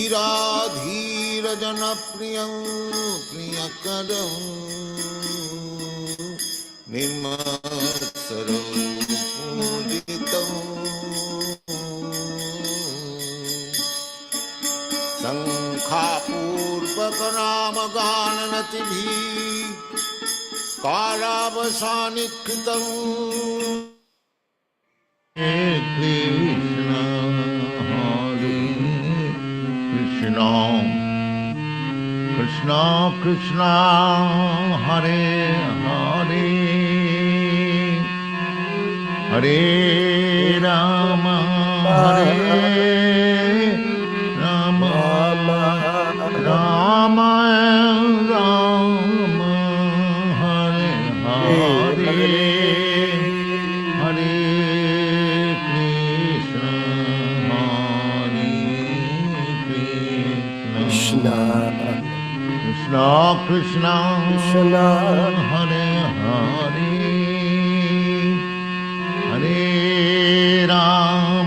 धीरा जन प्रियं प्रियकरं निर्मत्सरं पूजितं शंखापूर्वक नामगाननतिभिः कालावसानिकृतं Hare Krishna Hare Krishna Krishna Krishna Hare Hare Hare Rama Hare Rama Rama Rama Hare Hare Hare Krishna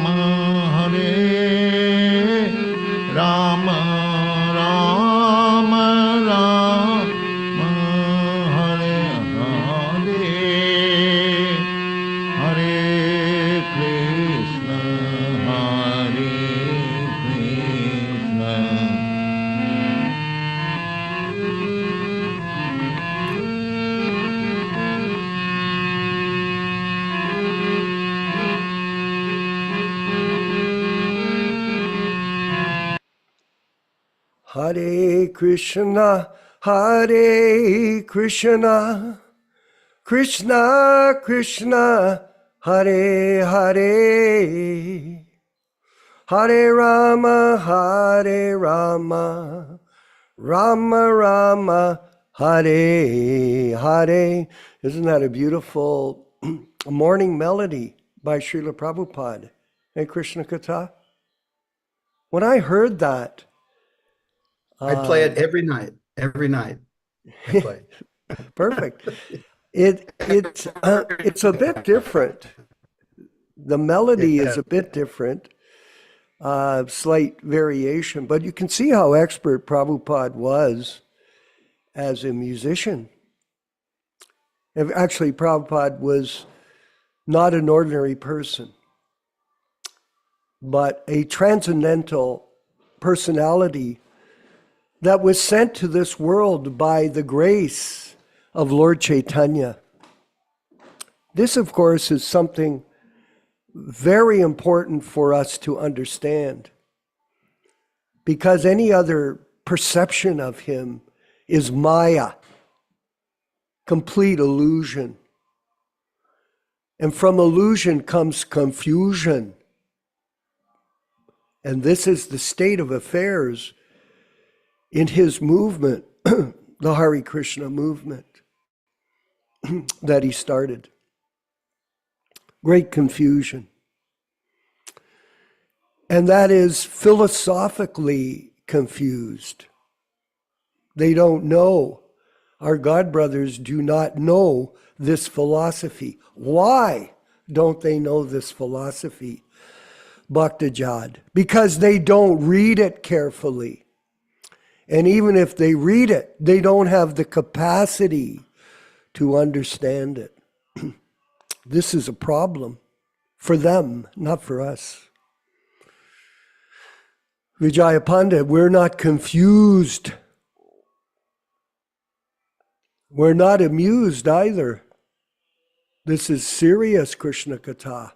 Krishna Krishna Hare Hare Hare Rama Hare Rama Rama Rama Hare Hare Hare Krishna Hare Krishna Hare Krishna, Hare Krishna, Krishna Krishna, Hare Hare, Hare Rama, Hare Rama, Rama Rama, Hare Hare. Isn't that a beautiful morning melody by Srila Prabhupada? Hey, Krishna Katha? When I heard that, I play it every night. Every night I play. Perfect. It's a bit different. The melody is a bit different, slight variation, but you can see how expert Prabhupada was as a musician. Actually, Prabhupada was not an ordinary person, but a transcendental personality that was sent to this world by the grace of Lord Chaitanya. This, of course, is something very important for us to understand, because any other perception of him is Maya, complete illusion. And from illusion comes confusion. And this is the state of affairs in his movement, the Hare Krishna movement that he started. Great confusion. And that is philosophically confused. They don't know. Our God brothers do not know this philosophy. Why don't they know this philosophy, Bhaktajad? Because they don't read it carefully. And even if they read it, they don't have the capacity to understand it. This is a problem for them, not for us. Vijaya Pandit, we're not confused. We're not amused either. This is serious, Krishna Katha.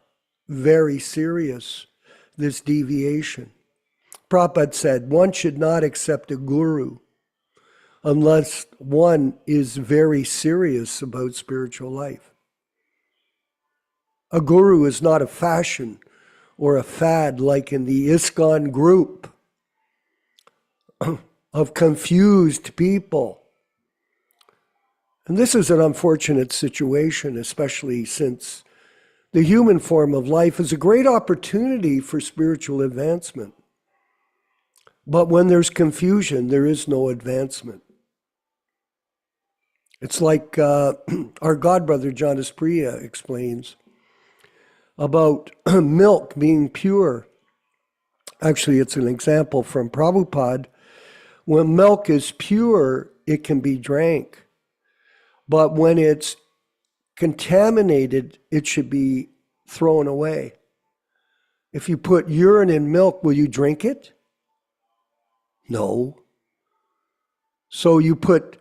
Very serious, this deviation. Prabhupada said, one should not accept a guru unless one is very serious about spiritual life. A guru is not a fashion or a fad like in the ISKCON group of confused people. And this is an unfortunate situation, especially since the human form of life is a great opportunity for spiritual advancement. But when there's confusion, there is no advancement. It's like our godbrother Jonas Priya explains about milk being pure Actually, it's an example from Prabhupada. When milk is pure, it can be drank. But when it's contaminated, it should be thrown away. If you put urine in milk, will you drink it? No. So you put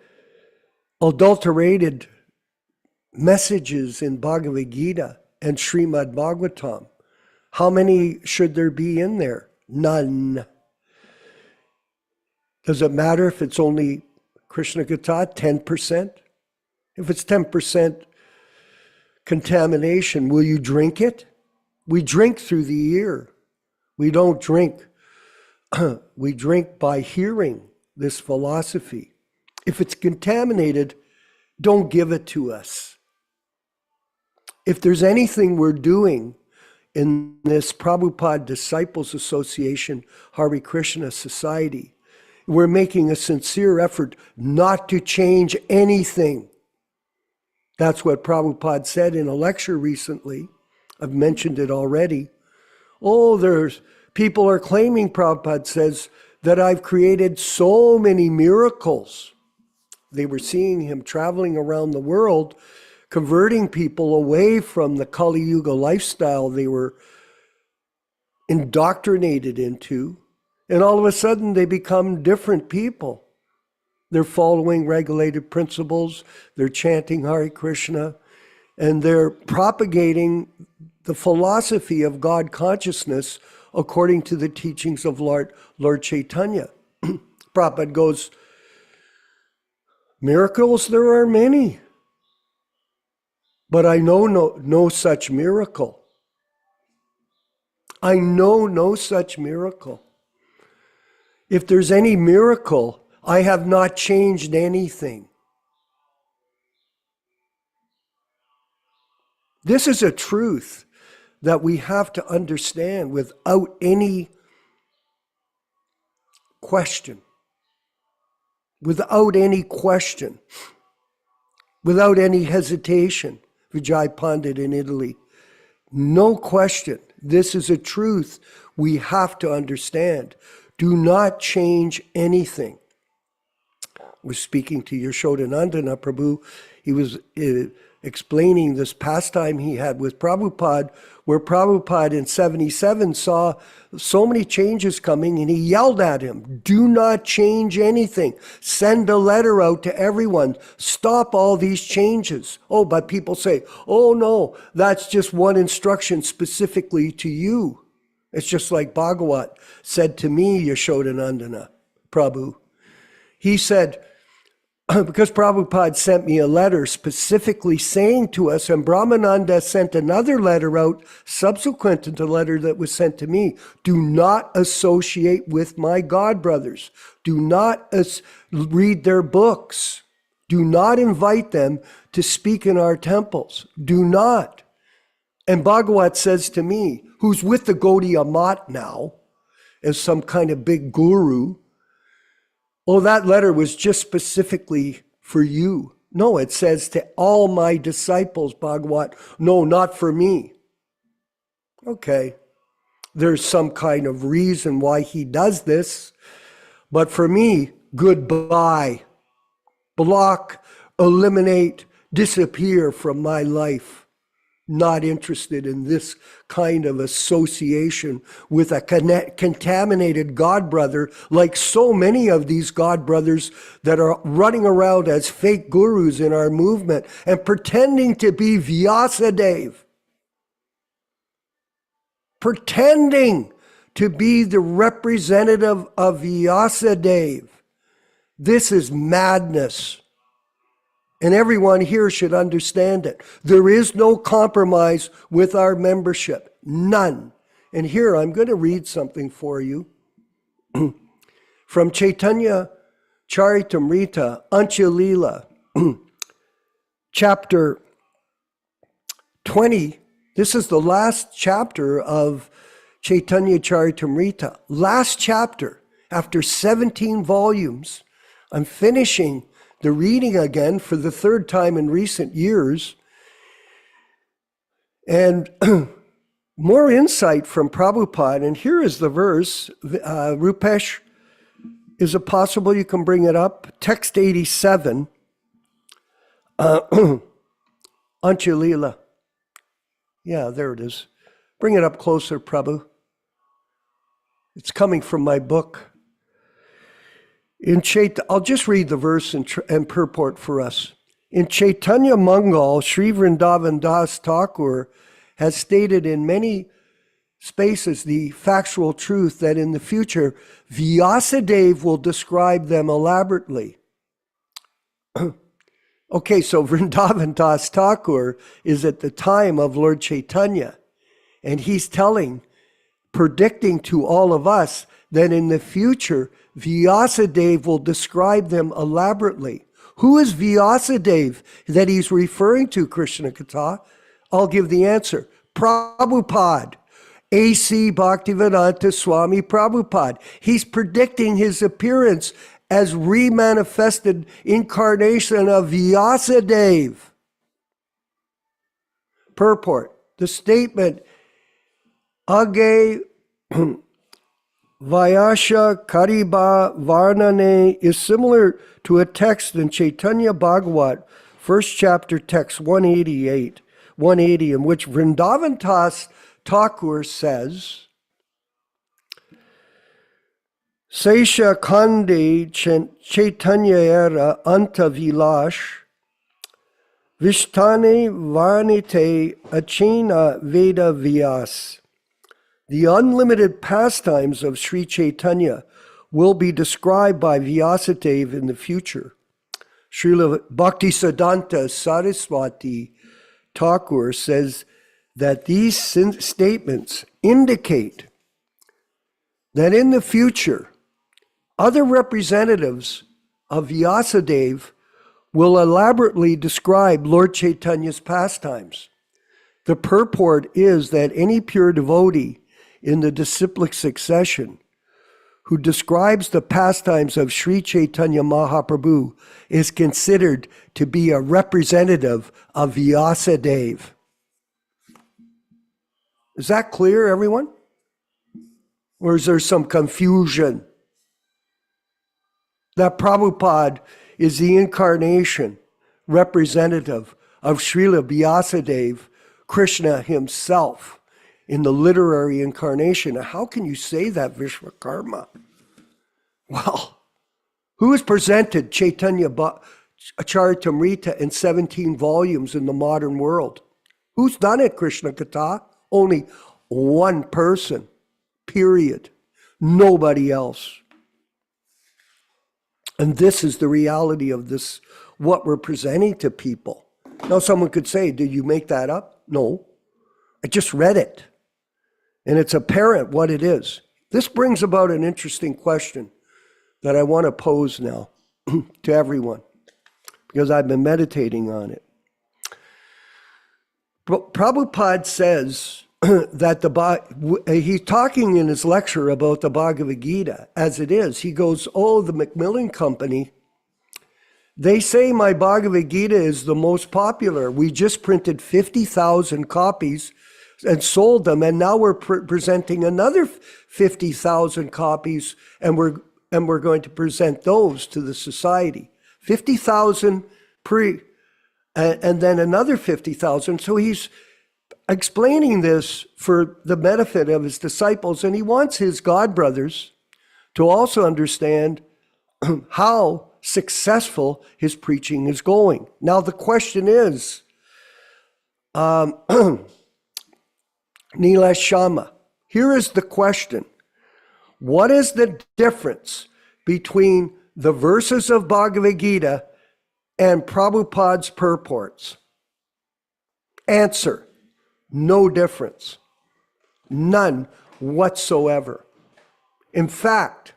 adulterated messages in Bhagavad-gītā and Srimad Bhagavatam. How many should there be in there? None. Does it matter if it's only Krishna Gita, 10%? If it's 10% contamination, will you drink it? We drink through the ear. We don't drink. We drink by hearing this philosophy. If it's contaminated, don't give it to us. If there's anything we're doing in this Prabhupada Disciples Association, Hare Krishna Society, we're making a sincere effort not to change anything. That's what Prabhupada said in a lecture recently. I've mentioned it already. Oh, people are claiming, Prabhupada says, that I've created so many miracles. They were seeing him traveling around the world, converting people away from the Kali Yuga lifestyle they were indoctrinated into. And all of a sudden, they become different people. They're following regulated principles. They're chanting Hare Krishna. And they're propagating the philosophy of God consciousness according to the teachings of Lord Chaitanya. Prabhupada goes, miracles, there are many. But I know no such miracle. I know no such miracle. If there's any miracle, I have not changed anything. This is a truth that we have to understand without any question. Without any question. Without any hesitation. Vijay Pandit in Italy. No question. This is a truth we have to understand. Do not change anything. I was speaking to Yaśodā-nandana Prabhu. He was explaining this pastime he had with Prabhupada, where Prabhupada in 77 saw so many changes coming, and he yelled at him, do not change anything. Send a letter out to everyone. Stop all these changes. Oh, but people say, oh no, that's just one instruction specifically to you. It's just like Bhagavat said to me, Yaśodā-nandana Prabhu. He said, because Prabhupada sent me a letter specifically saying to us, and Brahmananda sent another letter out subsequent to the letter that was sent to me, do not associate with my God brothers. Do not read their books. Do not invite them to speak in our temples. Do not. And Bhagavat says to me, who's with the Gaudiya Math now, as some kind of big guru, oh, that letter was just specifically for you. No, it says to all my disciples, Bhagavat, no, not for me. Okay, there's some kind of reason why he does this, but for me, goodbye. Block, eliminate, disappear from my life. Not interested in this kind of association with a contaminated God brother, like so many of these God brothers that are running around as fake gurus in our movement and pretending to be Vyasadeva. Pretending to be the representative of Vyasadeva. This is madness. And everyone here should understand it. There is no compromise with our membership. None. And here I'm going to read something for you from Chaitanya Charitamrita, Anchalila, chapter 20. This is the last chapter of Chaitanya Charitamrita. Last chapter, after 17 volumes. I'm finishing the reading again for the third time in recent years. And more insight from Prabhupada. And here is the verse. Rupesh, is it possible you can bring it up? Text 87. Anjalila. Yeah, there it is. Bring it up closer, Prabhu. It's coming from my book. I'll just read the verse and purport for us. In Chaitanya Mangal, Sri Vrindavan Das Thakur has stated in many spaces the factual truth that in the future, Vyasadeva will describe them elaborately. Okay, so Vrindavan Das Thakur is at the time of Lord Chaitanya, and he's predicting to all of us that in the future, Vyasadeva will describe them elaborately. Who is Vyasadeva that he's referring to, Krishna Katha? I'll give the answer. Prabhupada, A.C. Bhaktivedanta Swami Prabhupāda. He's predicting his appearance as remanifested incarnation of Vyasadeva. Purport. The statement, Age Vyasha Kariba Varnane, is similar to a text in Chaitanya Bhagavat, first chapter, text 180, in which Vrindavan Das Thakur says, Sesha Khande Chaitanya era Anta Vilash Vishtane Varnite Achena Veda Vyas. The unlimited pastimes of Sri Chaitanya will be described by Vyasadeva in the future. Srila Bhaktisiddhanta Saraswati Thakur says that these statements indicate that in the future, other representatives of Vyasadeva will elaborately describe Lord Chaitanya's pastimes. The purport is that any pure devotee in the disciplic succession who describes the pastimes of Sri Chaitanya Mahaprabhu is considered to be a representative of Vyasadeva. Is that clear, everyone? Or is there some confusion? That Prabhupada is the incarnation representative of Srila Vyasadeva, Krishna himself, in the literary incarnation. How can you say that, Vishwakarma? Well, who has presented Chaitanya Charitamrita in 17 volumes in the modern world? Who's done it, Krishna Katha? Only one person, period. Nobody else. And this is the reality of this, what we're presenting to people. Now someone could say, did you make that up? No, I just read it. And it's apparent what it is. This brings about an interesting question that I want to pose now to everyone, because I've been meditating on it. Prabhupada says that he's talking in his lecture about the Bhagavad-gītā As It Is. He goes, the Macmillan Company, they say my Bhagavad-gītā is the most popular. We just printed 50,000 copies and sold them, and now we're presenting another 50,000 copies, and we're going to present those to the society. 50,000 and then another 50,000. So he's explaining this for the benefit of his disciples, and he wants his godbrothers to also understand how successful his preaching is going. Now the question is, Nilesh Sharma, here is the question. What is the difference between the verses of Bhagavad-gītā and Prabhupada's purports? Answer, no difference. None whatsoever. In fact,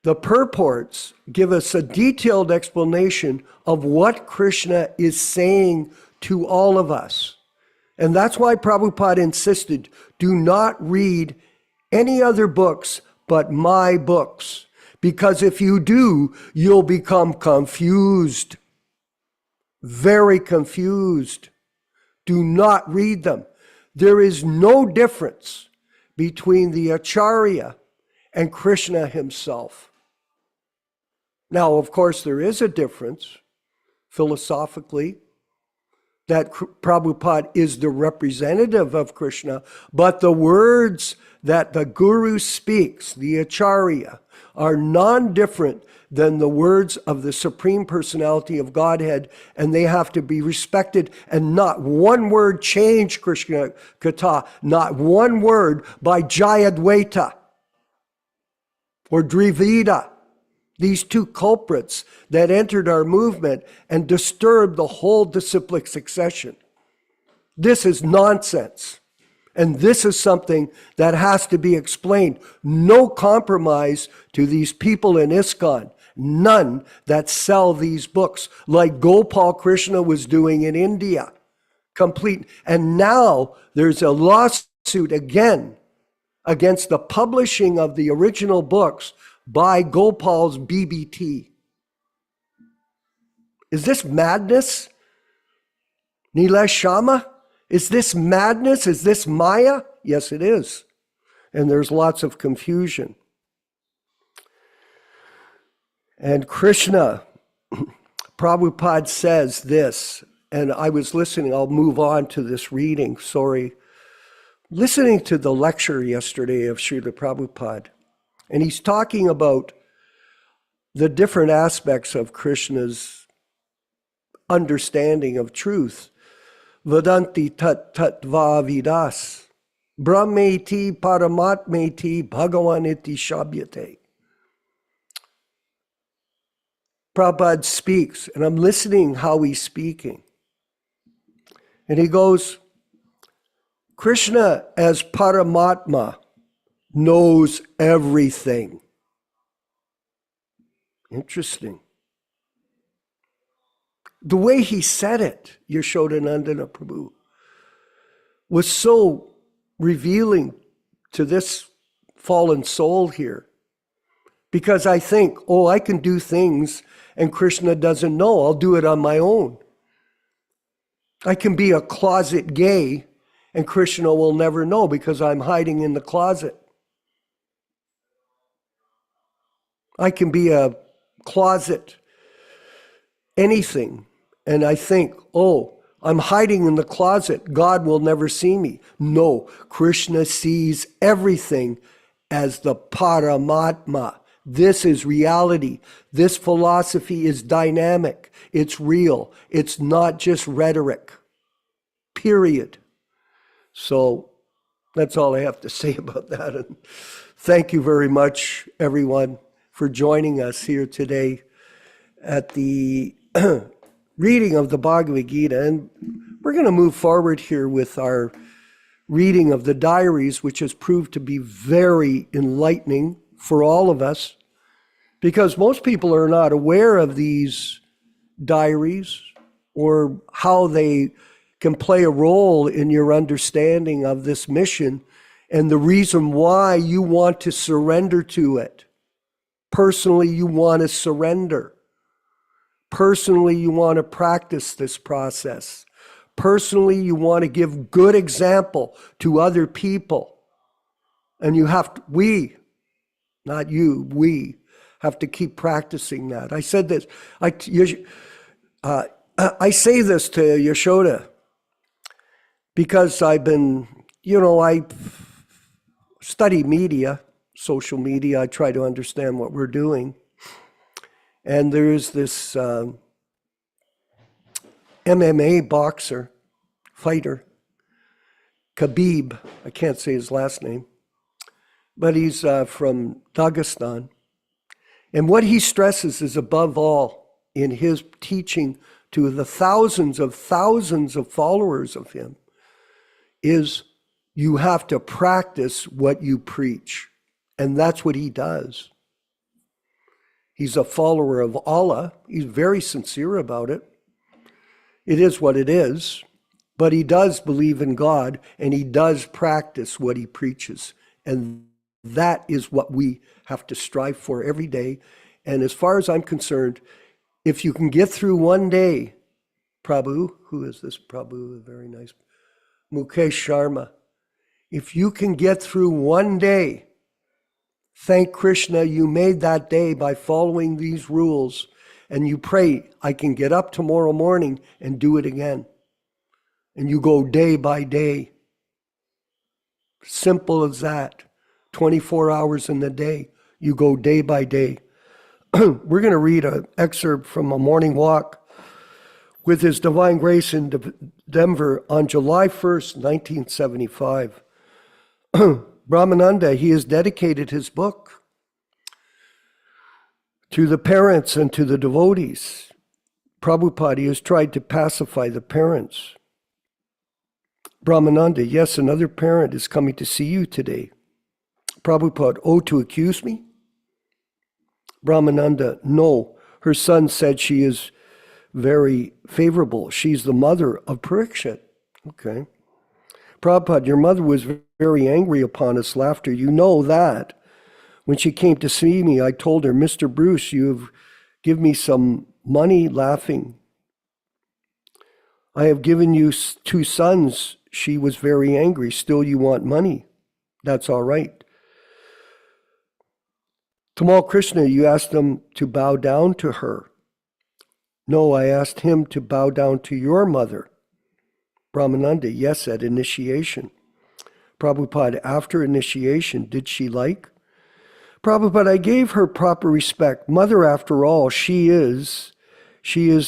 the purports give us a detailed explanation of what Krishna is saying to all of us. And that's why Prabhupada insisted, do not read any other books but my books. Because if you do, you'll become confused. Very confused. Do not read them. There is no difference between the Acharya and Krishna himself. Now, of course, there is a difference philosophically, that Prabhupada is the representative of Krishna, but the words that the Guru speaks, the Acharya, are non-different than the words of the Supreme Personality of Godhead, and they have to be respected, and not one word changed, Krishna Kata, not one word by Jayadvaita or Dvivida, these two culprits that entered our movement and disturbed the whole disciplic succession. This is nonsense. And this is something that has to be explained. No compromise to these people in ISKCON. None that sell these books like Gopal Krishna was doing in India. Complete. And now there's a lawsuit again against the publishing of the original books by Gopal's BBT. Is this madness? Nilesh Sharma? Is this madness? Is this Maya? Yes, it is. And there's lots of confusion. And Krishna, Prabhupada says this, and I was listening, I'll move on to this reading, sorry. Listening to the lecture yesterday of Srila Prabhupada, and he's talking about the different aspects of Krishna's understanding of truth. Vadanti tat tattva vidas, brahmeti paramatmeti bhagavaniti shabhyate. Prabhupada speaks, and I'm listening how he's speaking. And he goes, Krishna as Paramatma knows everything. Interesting. The way he said it, Yaśodā-nandana Prabhu, was so revealing to this fallen soul here. Because I think, oh, I can do things and Krishna doesn't know. I'll do it on my own. I can be a closet gay and Krishna will never know because I'm hiding in the closet. I can be a closet anything, and I think, oh, I'm hiding in the closet. God will never see me. No, Krishna sees everything as the Paramatma. This is reality. This philosophy is dynamic. It's real. It's not just rhetoric. Period. So that's all I have to say about that. And thank you very much, everyone, for joining us here today at the reading of the Bhagavad-gītā. And we're going to move forward here with our reading of the diaries, which has proved to be very enlightening for all of us, because most people are not aware of these diaries or how they can play a role in your understanding of this mission and the reason why you want to surrender to it. Personally, you want to surrender. Personally, you want to practice this process. Personally, you want to give good example to other people. And you have to, we, not you, we have to keep practicing that. I said this, I say this to Yaśodā because I've been, I study media, social media. I try to understand what we're doing. And there's this MMA boxer, fighter, Khabib, I can't say his last name, but he's from Dagestan. And what he stresses is, above all, in his teaching to the thousands of followers of him, is you have to practice what you preach. And that's what he does. He's a follower of Allah. He's very sincere about it. It is what it is. But he does believe in God, and he does practice what he preaches. And that is what we have to strive for every day. And as far as I'm concerned, if you can get through one day, Prabhu, who is this Prabhu? Very nice. Mukesh Sharma. If you can get through one day, thank Krishna you made that day by following these rules, and you pray, I can get up tomorrow morning and do it again. And you go day by day. Simple as that. 24 hours in the day. You go day by day. We're going to read an excerpt from a morning walk with His Divine Grace in Denver on July 1st, 1975. Brahmananda, he has dedicated his book to the parents and to the devotees. Prabhupada has tried to pacify the parents. Brahmananda, yes, another parent is coming to see you today. Prabhupada, oh, to accuse me? Brahmananda, no, her son said she is very favorable. She's the mother of Parikshit. Okay. Prabhupada, your mother was very angry upon us, laughter. You know that. When she came to see me, I told her, Mr. Bruce, you've given me some money, laughing. I have given you 2 sons. She was very angry. Still you want money. That's all right. Tamal Krishna, you asked him to bow down to her. No, I asked him to bow down to your mother. Brahmananda, yes, at initiation. Prabhupada, after initiation, did she like? Prabhupada, I gave her proper respect. Mother, after all, she is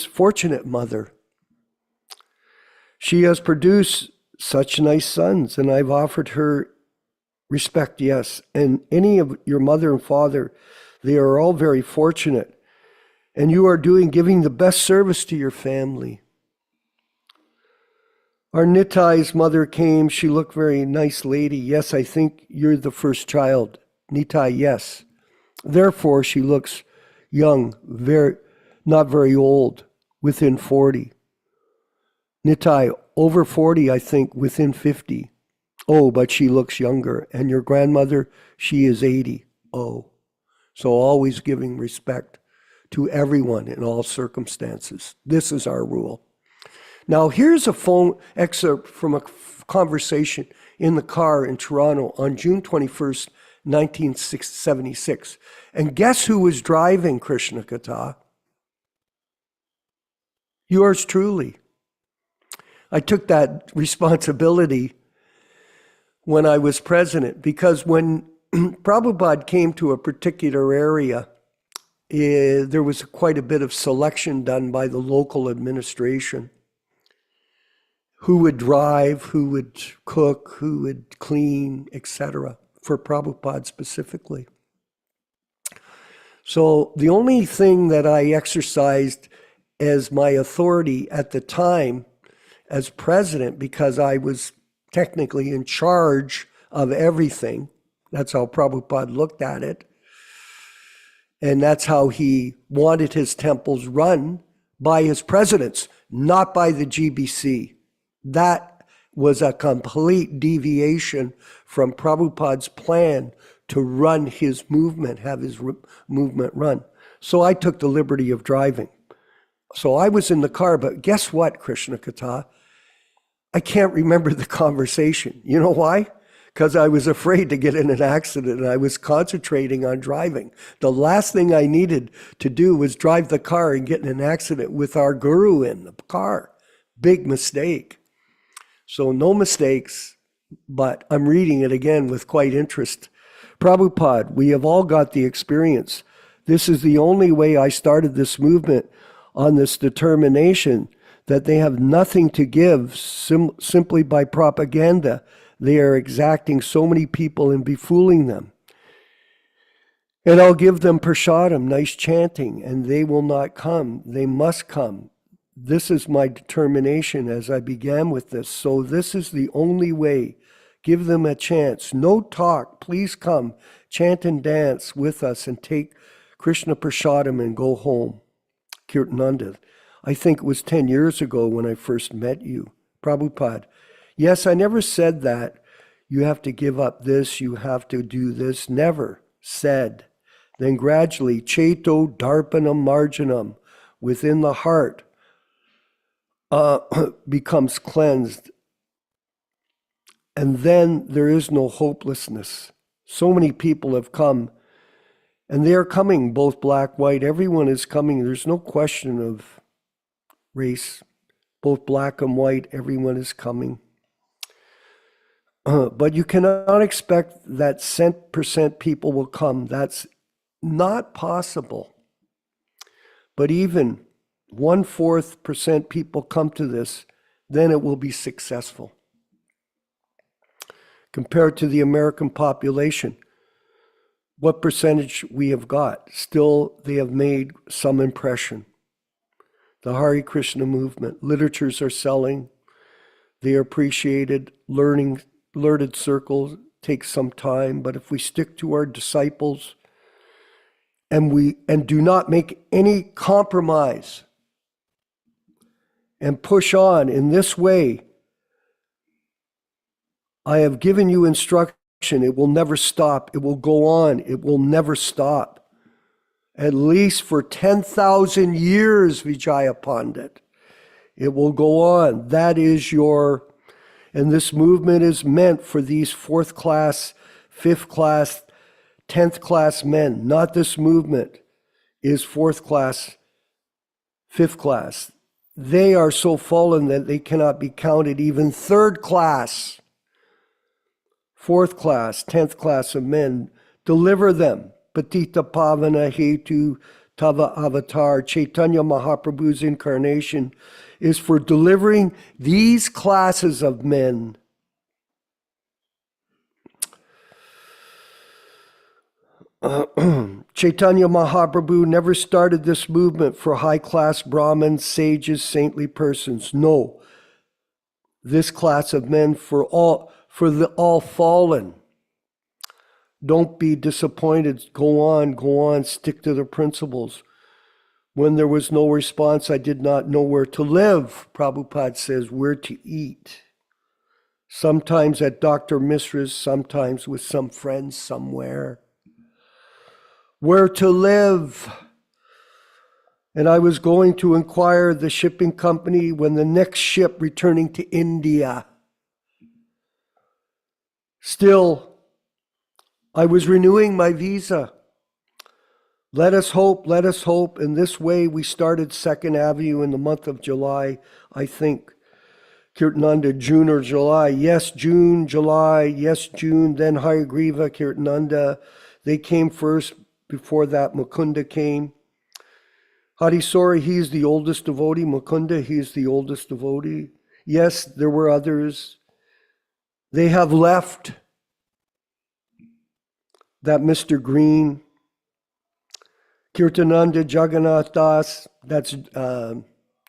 fortunate mother. She has produced such nice sons, and I've offered her respect, yes. And any of your mother and father, they are all very fortunate. And you are giving the best service to your family. Our Nitai's mother came. She looked very nice lady. Yes, I think you're the first child. Nitai, yes. Therefore, she looks young, not very old, within 40. Nitai, over 40, I think, within 50. Oh, but she looks younger. And your grandmother, she is 80. Oh, so always giving respect to everyone in all circumstances. This is our rule. Now, here's a phone excerpt from a conversation in the car in Toronto on June 21st, 1976. And guess who was driving Krishna Katha? Yours truly. I took that responsibility when I was president, because when Prabhupada came to a particular area, there was quite a bit of selection done by the local administration. Who would drive, who would cook, who would clean, etc., for Prabhupada specifically. So the only thing that I exercised as my authority at the time as president, because I was technically in charge of everything, that's how Prabhupada looked at it, and that's how he wanted his temples run, by his presidents, not by the GBC. That was a complete deviation from Prabhupada's plan to run his movement, have his movement run. So I took the liberty of driving. So I was in the car, but guess what, Krishna Katha? I can't remember the conversation. You know why? Because I was afraid to get in an accident and I was concentrating on driving. The last thing I needed to do was drive the car and get in an accident with our guru in the car. Big mistake. So no mistakes, but I'm reading it again with quite interest. Prabhupada, we have all got the experience. This is the only way I started this movement, on this determination that they have nothing to give simply by propaganda. They are exacting so many people and befooling them. And I'll give them prasadam, nice chanting, and they will not come. They must come. This is my determination as I began with this. So this is the only way. Give them a chance. No talk. Please come. Chant and dance with us and take Krishna prasadam and go home. Kirtananda. I think it was 10 years ago when I first met you. Prabhupada. Yes, I never said that. You have to give up this. You have to do this. Never said. Then gradually, Cheto Darpanam Marjanam, within the heart, becomes cleansed. And then there is no hopelessness. So many people have come, and they are coming, both black, white, everyone is coming. There's no question of race. Both black and white, everyone is coming. But you cannot expect that % people will come. That's not possible. But even 1/4% people come to this, then it will be successful. Compared to the American population, what percentage we have got? Still, they have made some impression. The Hare Krishna movement, literatures are selling. They are appreciated. Learned circles take some time, but if we stick to our disciples and do not make any compromise and push on in this way, I have given you instruction. It will never stop. It will go on. It will never stop. At least for 10,000 years, Vijaya Pandit. It will go on. That is and this movement is meant for these 4th class, 5th class, 10th class men. Not this movement is 4th class, 5th class. They are so fallen that they cannot be counted even 3rd class. 4th class, 10th class of men, deliver them. Patita Pavana Hetu Tava Avatar, Chaitanya Mahaprabhu's incarnation is for delivering these classes of men. Chaitanya Mahaprabhu never started this movement for high-class Brahmins, sages, saintly persons. No, this class of men for the all fallen. Don't be disappointed. Go on, stick to the principles. When there was no response, I did not know where to live. Prabhupada says, where to eat. Sometimes at Dr. Misra's, sometimes with some friends somewhere. Where to live. And I was going to inquire the shipping company when the next ship returning to India. Still, I was renewing my visa. Let us hope. In this way, we started 2nd Avenue in the month of July, I think. Kirtananda, June or July. Yes, June, July. Yes, June. Then Hayagriva, Kirtananda. They came first. Before that, Mukunda came. Harisori, he is the oldest devotee. Mukunda, he is the oldest devotee. Yes, there were others. They have left. That Mr. Green. Kirtananda Jagannath Das, that's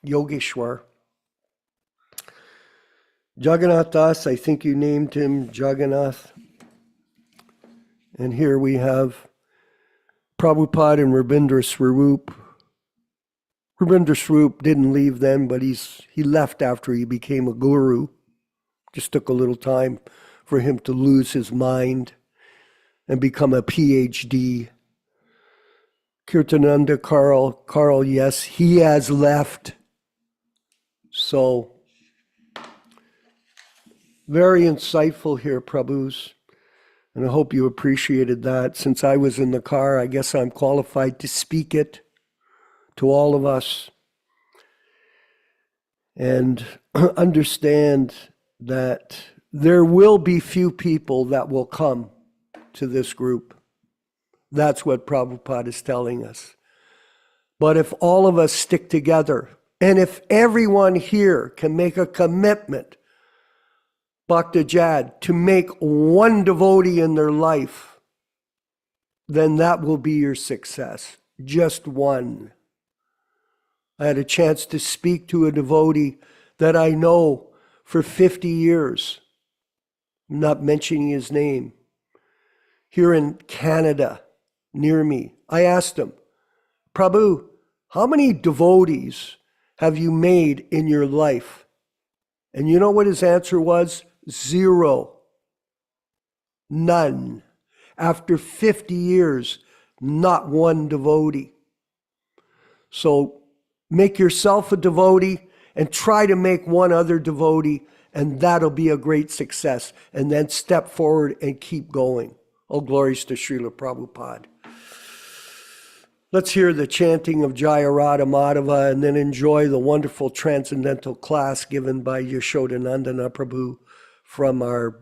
Yogeshwar. Jagannath Das, I think you named him Jagannath. And here we have Prabhupada and Rabindra Swarup. Rabindra Swarup didn't leave then, but he left after he became a guru. Just took a little time for him to lose his mind and become a PhD. Kirtananda Carl, yes, he has left. So, very insightful here, Prabhus. And I hope you appreciated that. Since I was in the car, I guess I'm qualified to speak it to all of us. And understand that there will be few people that will come to this group. That's what Prabhupada is telling us. But if all of us stick together, and if everyone here can make a commitment, Bhakta Jad, to make one devotee in their life, then that will be your success. Just one. I had a chance to speak to a devotee that I know for 50 years. I'm not mentioning his name. Here in Canada, near me. I asked him, Prabhu, how many devotees have you made in your life? And you know what his answer was? 0. None. After 50 years, not one devotee. So make yourself a devotee and try to make one other devotee And that'll be a great success. And then step forward and keep going. Oh, glories to Srila Prabhupada. Let's hear the chanting of Jaya Radha Madhava and then enjoy the wonderful transcendental class given by Yaśodā-nandana Prabhu from our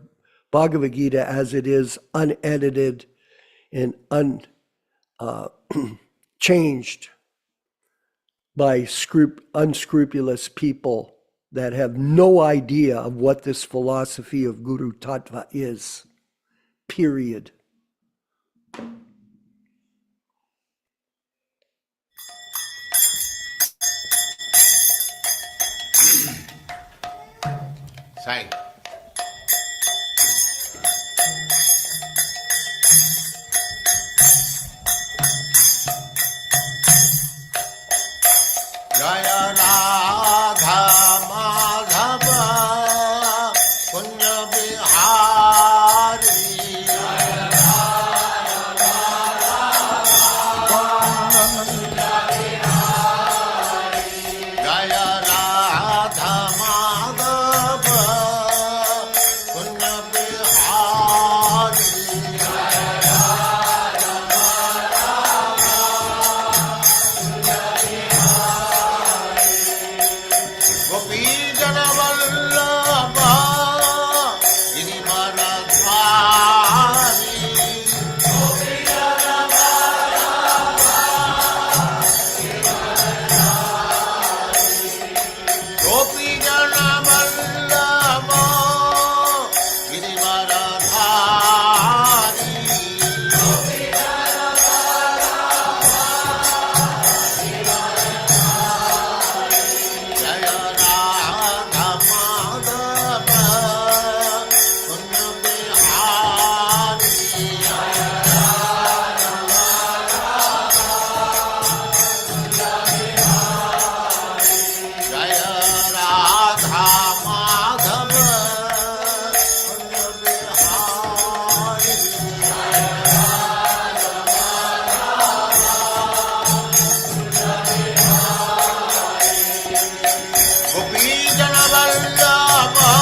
Bhagavad-gītā As It Is, unedited and unchanged by unscrupulous people that have no idea of what this philosophy of Guru Tattva is. Period. Sai. Jaya Radha Madhava Punya Bihari Jaya Radha Madhava Punya Bihari Gopi Jana Vallabha Girivaradhari Gopi Jana Vallabha Girivaradhari Jaya Radha Madhava Punya Bihari Jaya Radha Madhava Punya Bihari Gopi Jana Vallabha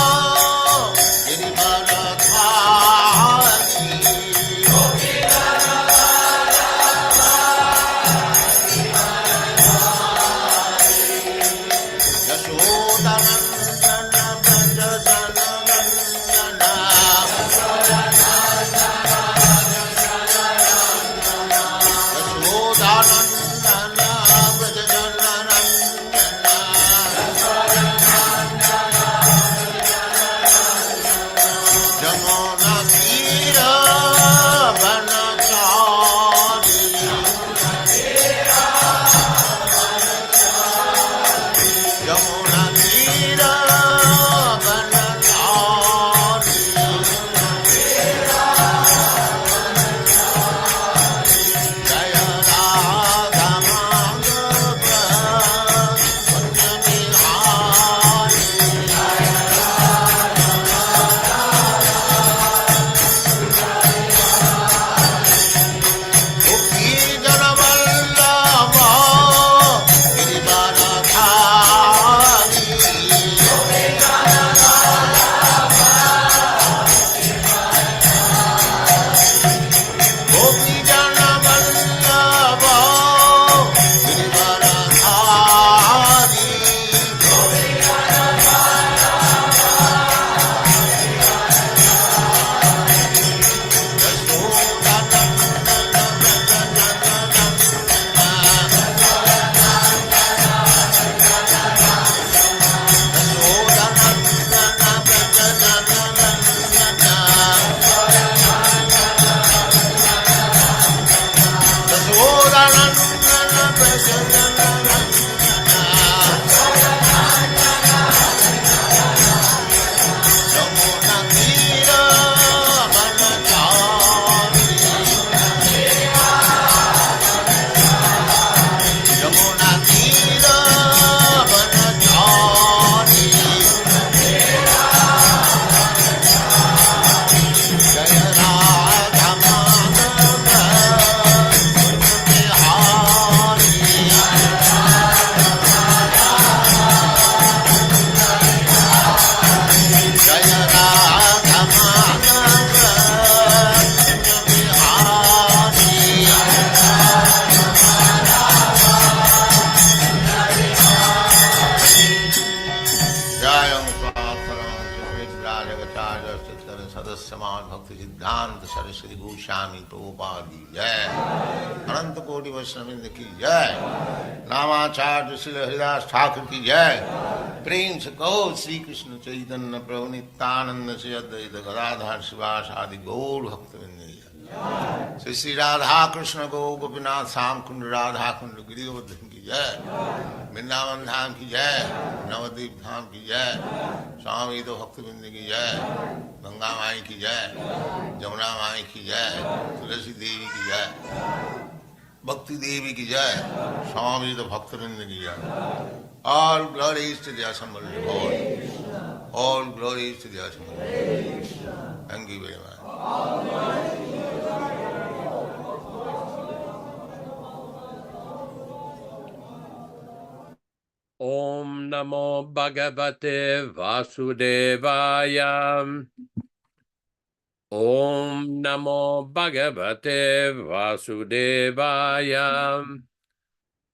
Girivaradhari Yaśodā-nandana Jamuna Tira Vanachari Jamuna Tira Vanachari Jaya Radha Madhava Punya Bihari Gopi Jana Vallabha Girivaradhari Gopi Jana Vallabha Girivaradhari Jaya Radha Madhava Punya Bihari Bhaktivedanta Swami Prabhupāda ki jai, Ananta Koti Vaishnavavrinda ki jai, Namacharya Srila Haridas Thakur ki jai, Prem se kaho Sri Krishna Chaitanya Prabhu Nityananda Sri Advaita Gadadhar Sivas Adi Gaur Bhaktivinoda ki jai, Sri Radha Krishna Gaur Gopinath Sam Kund Radha Kund Giri Govardhan ki jai, Vrindavan Dham ki jai, Navadvip Dham ki jai, Swami Bhaktivinoda ki jai, Ganga Mai ki jai, Jamuna Mai ki jai, Tulasi Devi ki jai, Bhakti Devi ki jai, Swami Bhaktivinoda ki jai. All glories to the assembled Lord. All glories to the assembled Lord. Thank you very much. Om Namo Bhagavate Vasudevaya. Om Namo Bhagavate Vasudevaya.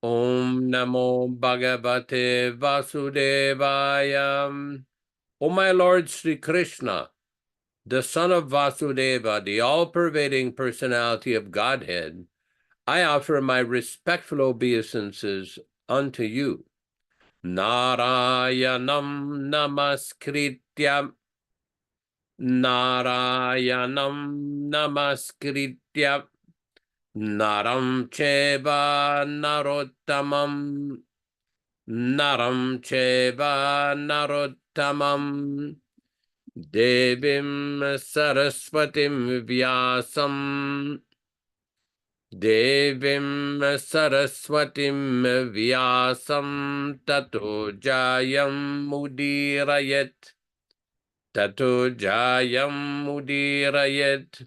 Om Namo Bhagavate Vasudevaya. O my Lord Sri Krishna, the son of Vasudeva, the all-pervading personality of Godhead, I offer my respectful obeisances unto you. Narayanam namaskritya, Narayanam namaskritya, Naram cheva narottamam, Naram cheva narottamam, Devim saraswatim vyasam, Devim saraswatim vyasam tato jayam mudirayet, tato jayam mudirayet.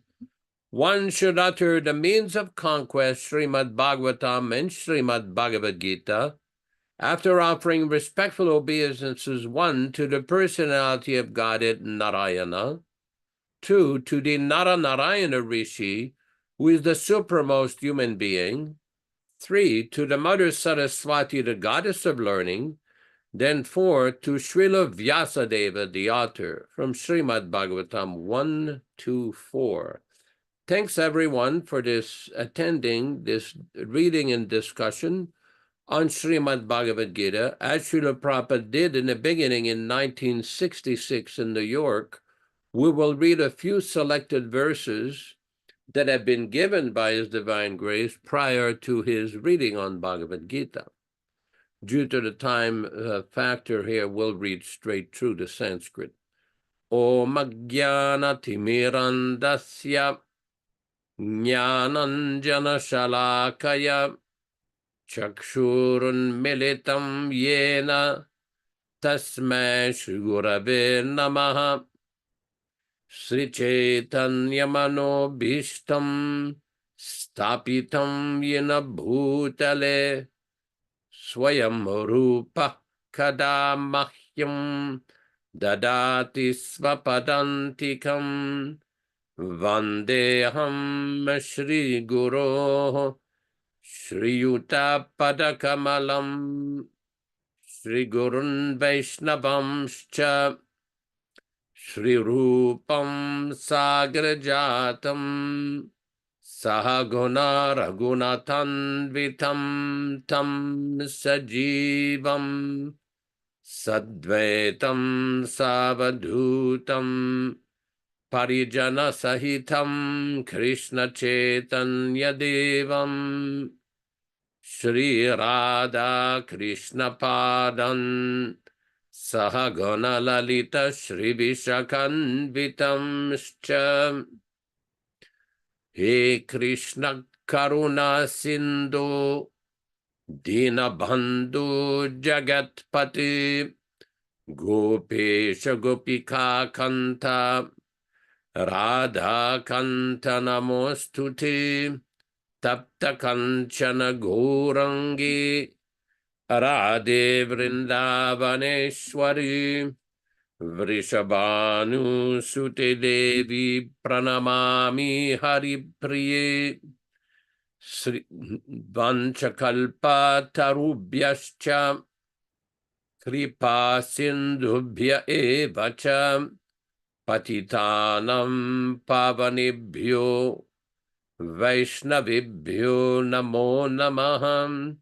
One should utter the means of conquest, Srimad Bhagavatam and Srimad Bhagavad-gītā, after offering respectful obeisances, 1, to the personality of Godhead Narayana, 2, to the Nara-Narayana Rishi, who is the supramost human being, 3, to the Mother Saraswati, the goddess of learning, then 4, to Srila Vyasadeva, the author, from Srimad Bhagavatam 1 to 4. Thanks everyone for attending this reading and discussion on Srimad Bhagavad-gītā, as Srila Prabhupada did in the beginning in 1966 in New York. We will read a few selected verses that have been given by His Divine Grace prior to his reading on Bhagavad-gītā. Due to the time factor here, we'll read straight through the Sanskrit. Om Ajnana Timirandasya Jnananjana Shalakaya Chakshurun Militam Yena Tasmai Shri Gurave Namaha Sri Chaitanya Manobhishtam Stapitam Yena Bhutale Swayam Rupa Kadamahyam Dadati Svapadantikam Vandeham Shri Guru Shri Yuta Padakamalam Shri Gurun Vaishnavamscha Shri Rupam Sagrajatam Sahaguna Raghunathanvitam Tam Sajivam Sadvaitam Savadhutam Parijana Sahitam Krishna Chaitanya Devam Shri Radha Krishna Padan Sahagana Lalita Shri Vishakanvitam Scha He Krishna Karuna Sindhu Dina Bandhu Jagatpati Gopesha Gopika Kanta Radha Kanta Namostute Tapta Kanchana Gourangi Radhe Vrindavaneshwari Vrishabhanu Sute Devi Pranamami Hari Priye Sri Vanchakalpa Tarubhyascha Kripa Sindhubhya Evacha Patitanam pavanibhyo Vaishnavibhyo namo namaham.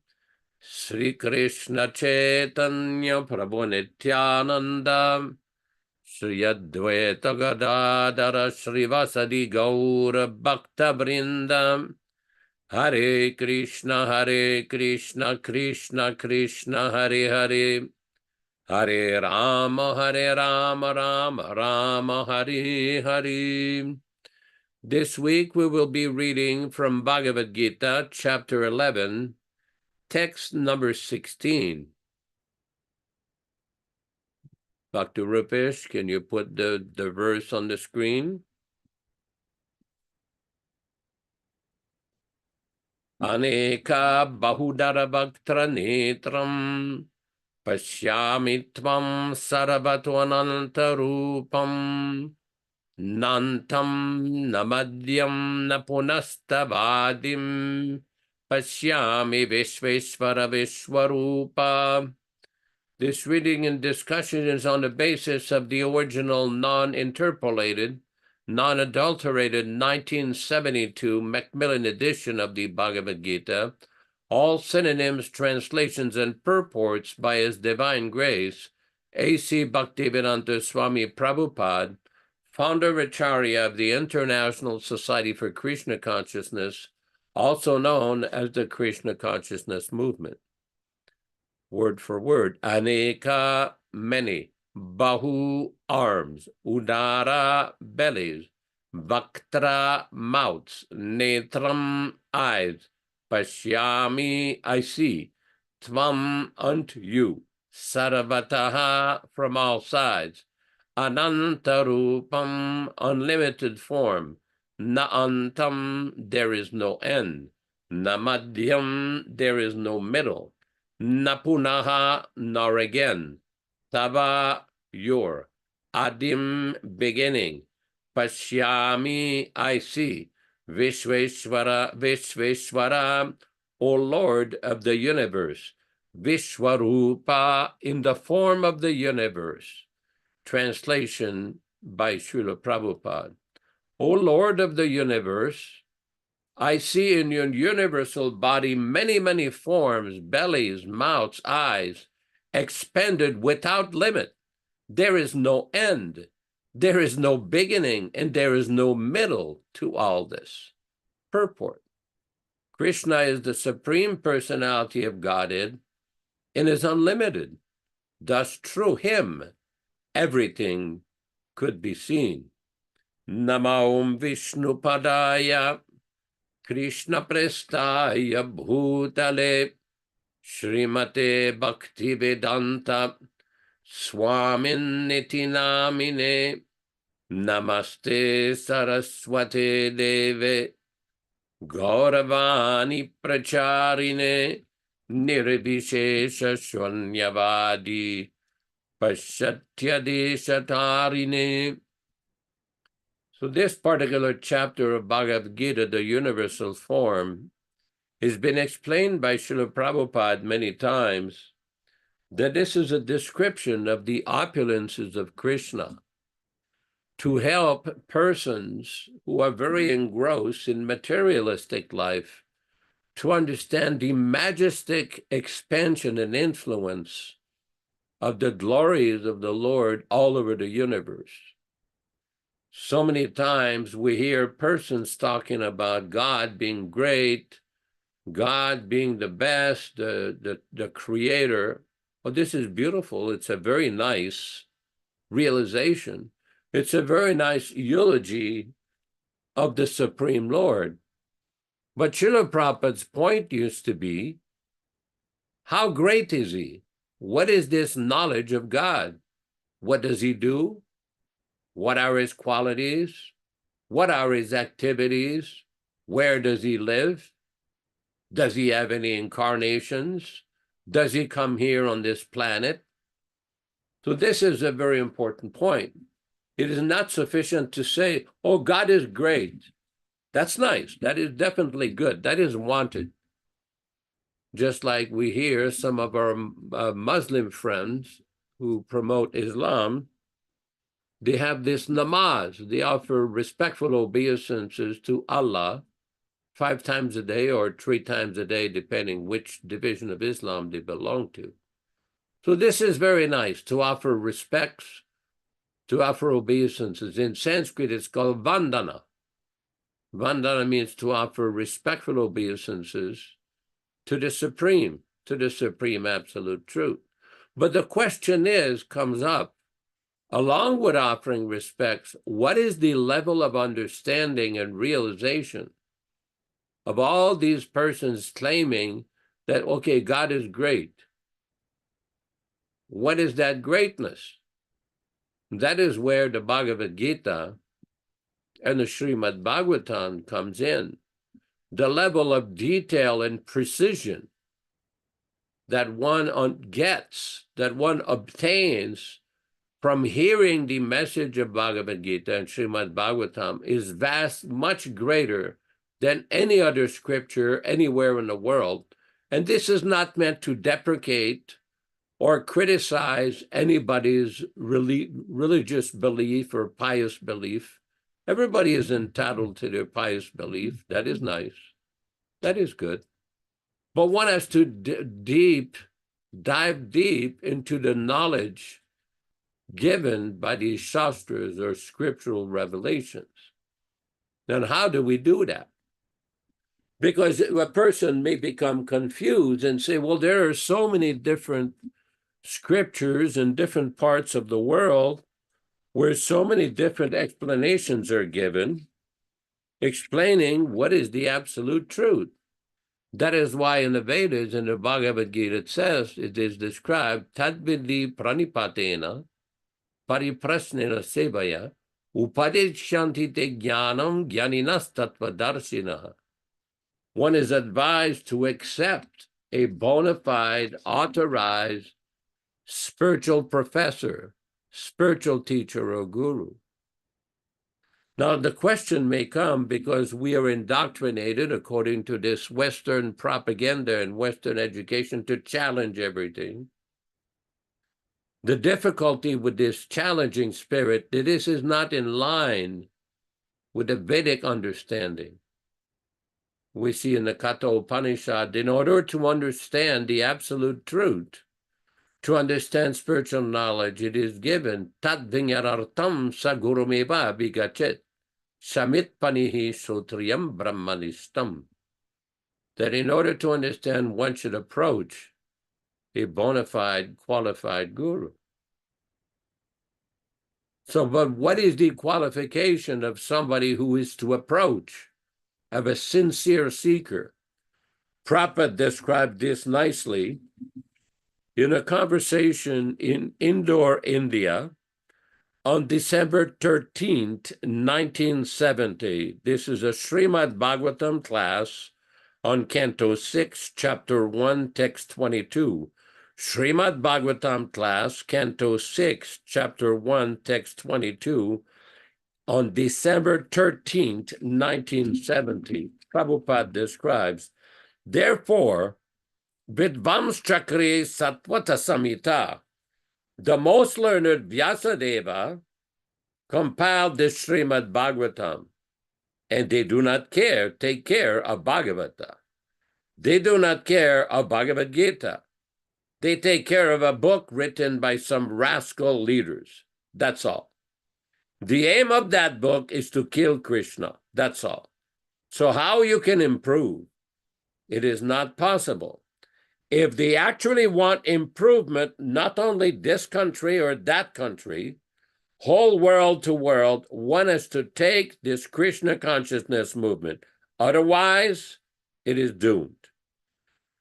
Sri Krishna Chaitanya Prabhu Nityananda Shri Advaita Gadadara Srivasadi Gaura Bhakta Vrindam. Hare Krishna Krishna Krishna Hare Hare, Hare Rama Rama Rama Hare Hare. This week we will be reading from Bhagavad-gītā, chapter 11, text number 16. Bhakti Rupesh, can you put the verse on the screen? Aneka bahudara bhaktra netram pashyami tvam sarvatu anantarupam nantam namadyam napunastavadim pashyami vishveshvara vishwarupa. This reading and discussion is on the basis of the original non-interpolated, non-adulterated 1972 Macmillan edition of the Bhagavad-gītā, all synonyms, translations, and purports by His Divine Grace A.C. Bhaktivedanta Swami Prabhupāda, Founder-Ācārya of the International Society for Krishna Consciousness, also known as the Krishna Consciousness Movement. Word for word, aneka, many, bahu, arms, udara, bellies, vaktra, mouths, netram, eyes, pashyami, I see, tvam, unto you, sarvataha, from all sides, anantarupam, unlimited form, naantam, there is no end, namadhyam, there is no middle, napunaha, nor again, tava, your, adim, beginning, pashyami, I see, Vishveshvara, O Lord of the universe, Vishwarupa, in the form of the universe. Translation by Srila Prabhupada. O Lord of the universe, I see in your universal body many, many forms, bellies, mouths, eyes, expanded without limit. There is no end, there is no beginning, and there is no middle to all this. Purport. Krishna is the Supreme Personality of Godhead and is unlimited. Thus, through him, everything could be seen. Namo Vishnu Padaya Krishna Prestaya Bhutale Srimate Bhaktivedanta Swami Namine Namaste Saraswate Deve Gauravani Pracharine Nirvishesha Shwanyavadi Pashatyadeshatarine. So this particular chapter of Bhagavad-gītā, the universal form, has been explained by Srila Prabhupada many times that this is a description of the opulences of Krishna to help persons who are very engrossed in materialistic life to understand the majestic expansion and influence of the glories of the Lord all over the universe. So many times we hear persons talking about God being great, God being the best, the creator. Well, this is beautiful. It's a very nice realization. It's a very nice eulogy of the Supreme Lord. But Srila Prabhupada's point used to be, how great is he? What is this knowledge of God? What does he do? What are his qualities? What are his activities? Where does he live? Does he have any incarnations? Does he come here on this planet? So this is a very important point. It is not sufficient to say, oh, God is great. That's nice. That is definitely good. That is wanted. Just like we hear some of our Muslim friends who promote Islam they have this namaz. They offer respectful obeisances to Allah 5 times a day or 3 times a day, depending which division of Islam they belong to. So this is very nice, to offer respects, to offer obeisances. In Sanskrit, it's called vandana. Vandana means to offer respectful obeisances to the Supreme Absolute Truth. But the question comes up, along with offering respects, what is the level of understanding and realization of all these persons claiming that, okay, God is great? What is that greatness? That is where the Bhagavad-gītā and the Srimad Bhagavatam comes in. The level of detail and precision that one gets, that one obtains from hearing the message of Bhagavad-gītā and Srimad Bhagavatam is much greater than any other scripture anywhere in the world. And this is not meant to deprecate or criticize anybody's religious belief or pious belief. Everybody is entitled to their pious belief. That is nice. That is good. But one has to dive deep into the knowledge given by these shastras or scriptural revelations. Then how do we do that? Because a person may become confused and say, well, there are so many different scriptures in different parts of the world where so many different explanations are given, explaining what is the absolute truth. That is why in the Vedas, in the Bhagavad-gītā, it says, it is described, tadvidi pranipatena pariprasnena sevaya upadishyanti te jnanam jnaninas tattvadarshinaha. One is advised to accept a bona fide, authorized spiritual professor, spiritual teacher, or guru. Now, the question may come because we are indoctrinated according to this Western propaganda and Western education to challenge everything. The difficulty with this challenging spirit, that this is not in line with the Vedic understanding. We see in the Katha Upanishad, in order to understand the absolute truth, to understand spiritual knowledge, it is given, tad vinyarartam sagurumeva vigachet, samit panihi sotriyam brahmanistam. That in order to understand, one should approach a bona fide, qualified guru. So, but what is the qualification of somebody who is to approach, of a sincere seeker? Prabhupada described this nicely in a conversation in Indore, India, on December 13th, 1970. This is a Srimad Bhagavatam class on Canto 6, Chapter 1, Text 22. Srimad Bhagavatam class, Canto 6, Chapter 1, Text 22, on December 13th, 1970. Prabhupada describes, therefore, Vidvams Chakri Satvata Samhita, the most learned Vyasadeva, compiled this Srimad Bhagavatam, and they do not take care of Bhagavata. They do not care of Bhagavad-gītā. They take care of a book written by some rascal leaders. That's all. The aim of that book is to kill Krishna. That's all. So how you can improve? It is not possible. If they actually want improvement, not only this country or that country, whole world to world, one has to take this Krishna consciousness movement. Otherwise, it is doomed.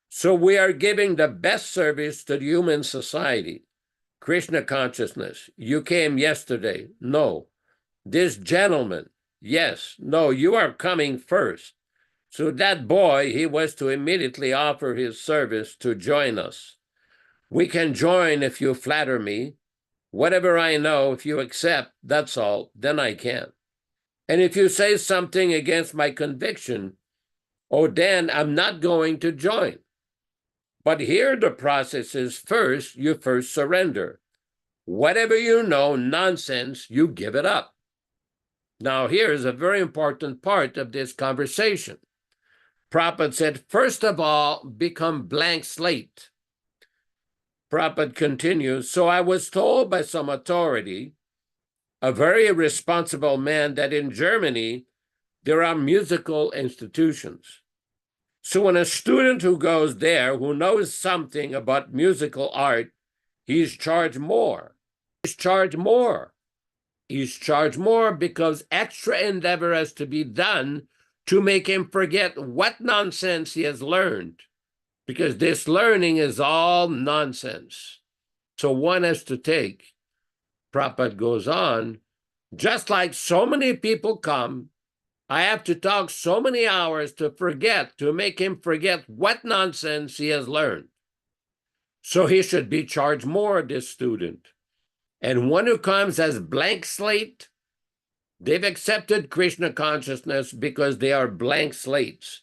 So we are giving the best service to the human society. Krishna consciousness. You came yesterday. No. This gentleman. Yes. No, you are coming first. So that boy, he was to immediately offer his service to join us. We can join if you flatter me. Whatever I know, if you accept, that's all, then I can. And if you say something against my conviction, oh, then I'm not going to join. But here the process is first, you first surrender. Whatever you know, nonsense, you give it up. Now, here's a very important part of this conversation. Prabhupada said, first of all, become blank slate. Prabhupada continues, so I was told by some authority, a very responsible man, that in Germany, there are musical institutions. So when a student who goes there, who knows something about musical art, he's charged more. He's charged more. He's charged more because extra endeavor has to be done to make him forget what nonsense he has learned, because this learning is all nonsense. So one has to take, Prabhupada goes on, just like so many people come, I have to talk so many hours to make him forget what nonsense he has learned. So he should be charged more, this student. And one who comes as blank slate, they've accepted Krishna consciousness because they are blank slates.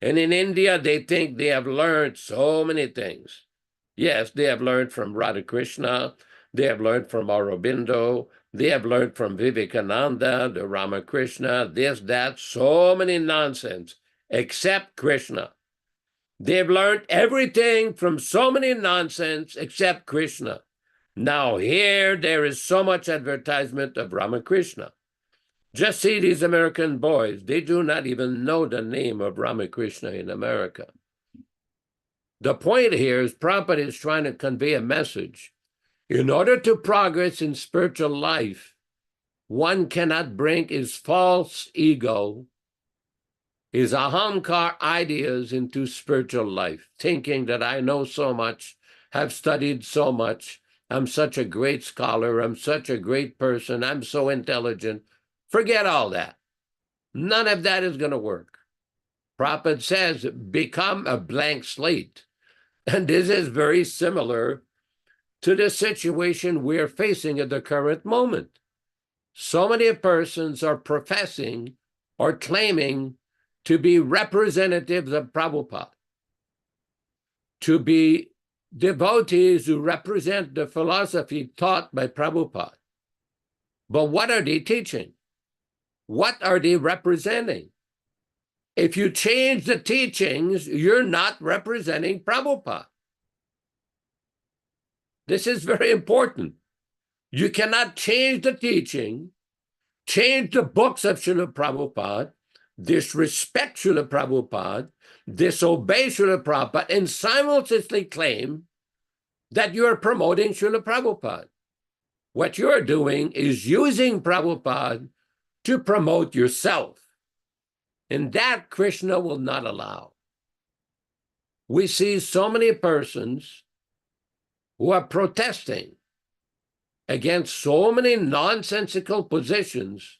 And in India, they think they have learned so many things. Yes, they have learned from Radha Krishna, they have learned from Aurobindo, they have learned from Vivekananda, the Ramakrishna, this, that, so many nonsense, except Krishna. They've learned everything from so many nonsense except Krishna. Now here, there is so much advertisement of Ramakrishna. Just see these American boys. They do not even know the name of Ramakrishna in America. The point here is Prabhupada is trying to convey a message. In order to progress in spiritual life, one cannot bring his false ego, his ahamkar ideas into spiritual life, thinking that I know so much, have studied so much, I'm such a great scholar, I'm such a great person, I'm so intelligent. Forget all that. None of that is going to work. Prabhupada says, become a blank slate. And this is very similar to the situation we're facing at the current moment. So many persons are professing or claiming to be representatives of Prabhupada, to be devotees who represent the philosophy taught by Prabhupada. But what are they teaching? What are they representing? If you change the teachings, you're not representing Prabhupada. This is very important. You cannot change the teaching, change the books of Srila Prabhupada, disrespect Srila Prabhupada, disobey Srila Prabhupada, and simultaneously claim that you are promoting Srila Prabhupada. What you're doing is using Prabhupada to promote yourself. And that Krishna will not allow. We see so many persons who are protesting against so many nonsensical positions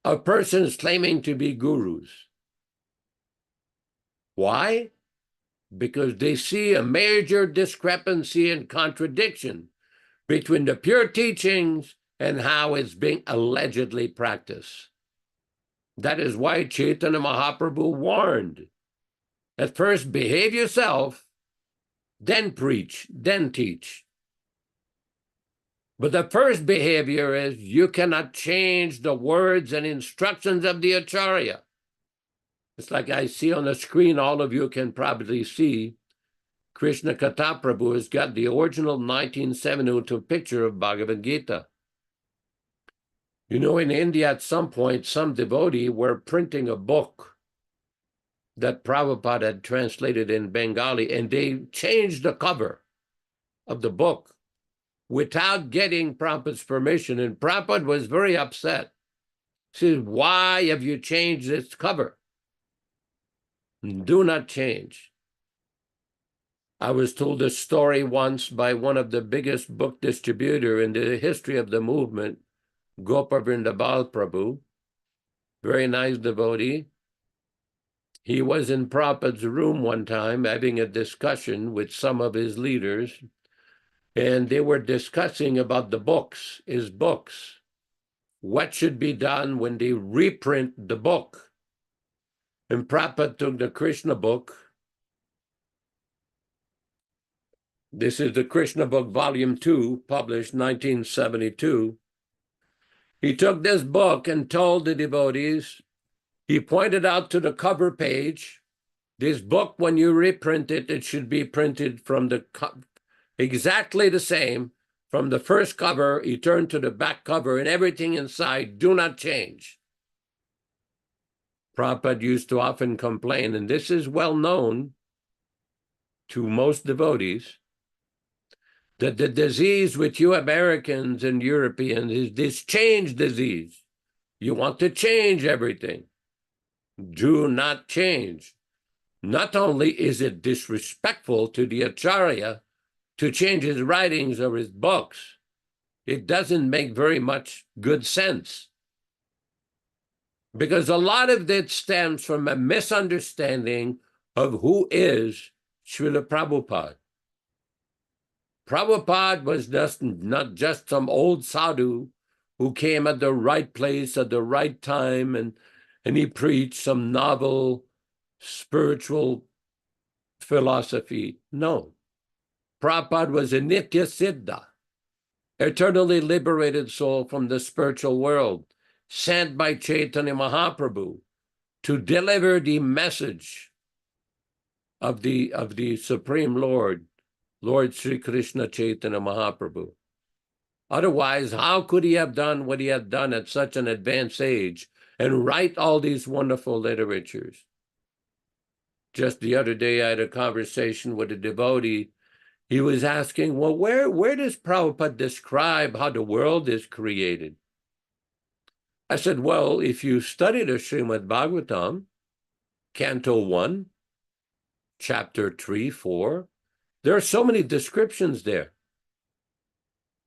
of persons claiming to be gurus. Why? Because they see a major discrepancy and contradiction between the pure teachings and how it's being allegedly practiced. That is why Chaitanya Mahaprabhu warned, at first behave yourself, then preach, then teach. But the first behavior is you cannot change the words and instructions of the Acharya. It's like I see on the screen, all of you can probably see, Krishna Katha Prabhu has got the original 1972 picture of Bhagavad-gītā. You know, in India at some point, some devotee were printing a book that Prabhupada had translated in Bengali, and they changed the cover of the book without getting Prabhupada's permission, and Prabhupada was very upset. He says, why have you changed this cover? Do not change. I was told a story once by one of the biggest book distributor in the history of the movement, Gopavrinda Prabhu, very nice devotee. He was in Prabhupada's room one time having a discussion with some of his leaders, and they were discussing about the books, his books. What should be done when they reprint the book? And Prabhupada took the Krishna book This is the Krishna book, volume 2, published 1972. He took this book and told the devotees, he pointed out to the cover page, this book, when you reprint it, it should be printed from the exactly the same. From the first cover, you turn to the back cover, and everything inside do not change. Prabhupada used to often complain, and this is well known to most devotees, that the disease with you Americans and Europeans is this change disease. You want to change everything. Do not change. Not only is it disrespectful to the Acharya to change his writings or his books, it doesn't make very much good sense. Because a lot of it stems from a misunderstanding of who is Srila Prabhupada. Prabhupada was not just some old sadhu who came at the right place at the right time and he preached some novel spiritual philosophy. No. Prabhupada was a Nitya Siddha, eternally liberated soul from the spiritual world, sent by Chaitanya Mahaprabhu to deliver the message of the Supreme Lord, Lord Sri Krishna Chaitanya Mahaprabhu. Otherwise, how could he have done what he had done at such an advanced age and write all these wonderful literatures? Just the other day, I had a conversation with a devotee. He was asking, well, where does Prabhupada describe how the world is created? I said, well, if you study the Srimad Bhagavatam, Canto 1, Chapter 3, 4, there are so many descriptions there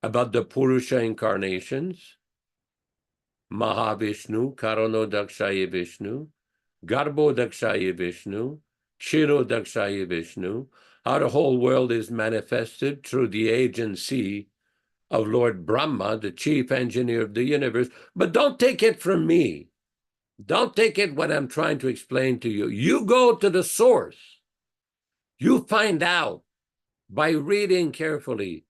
about the Purusha incarnations, Mahavishnu, Karano Dakshaya Vishnu, Garbo Dakshaya Vishnu, Kshiro Dakshaya Vishnu, how the whole world is manifested through the agency of Lord Brahma, the chief engineer of the universe. But don't take it from me. Don't take it what I'm trying to explain to you. You go to the source. You find out by reading carefully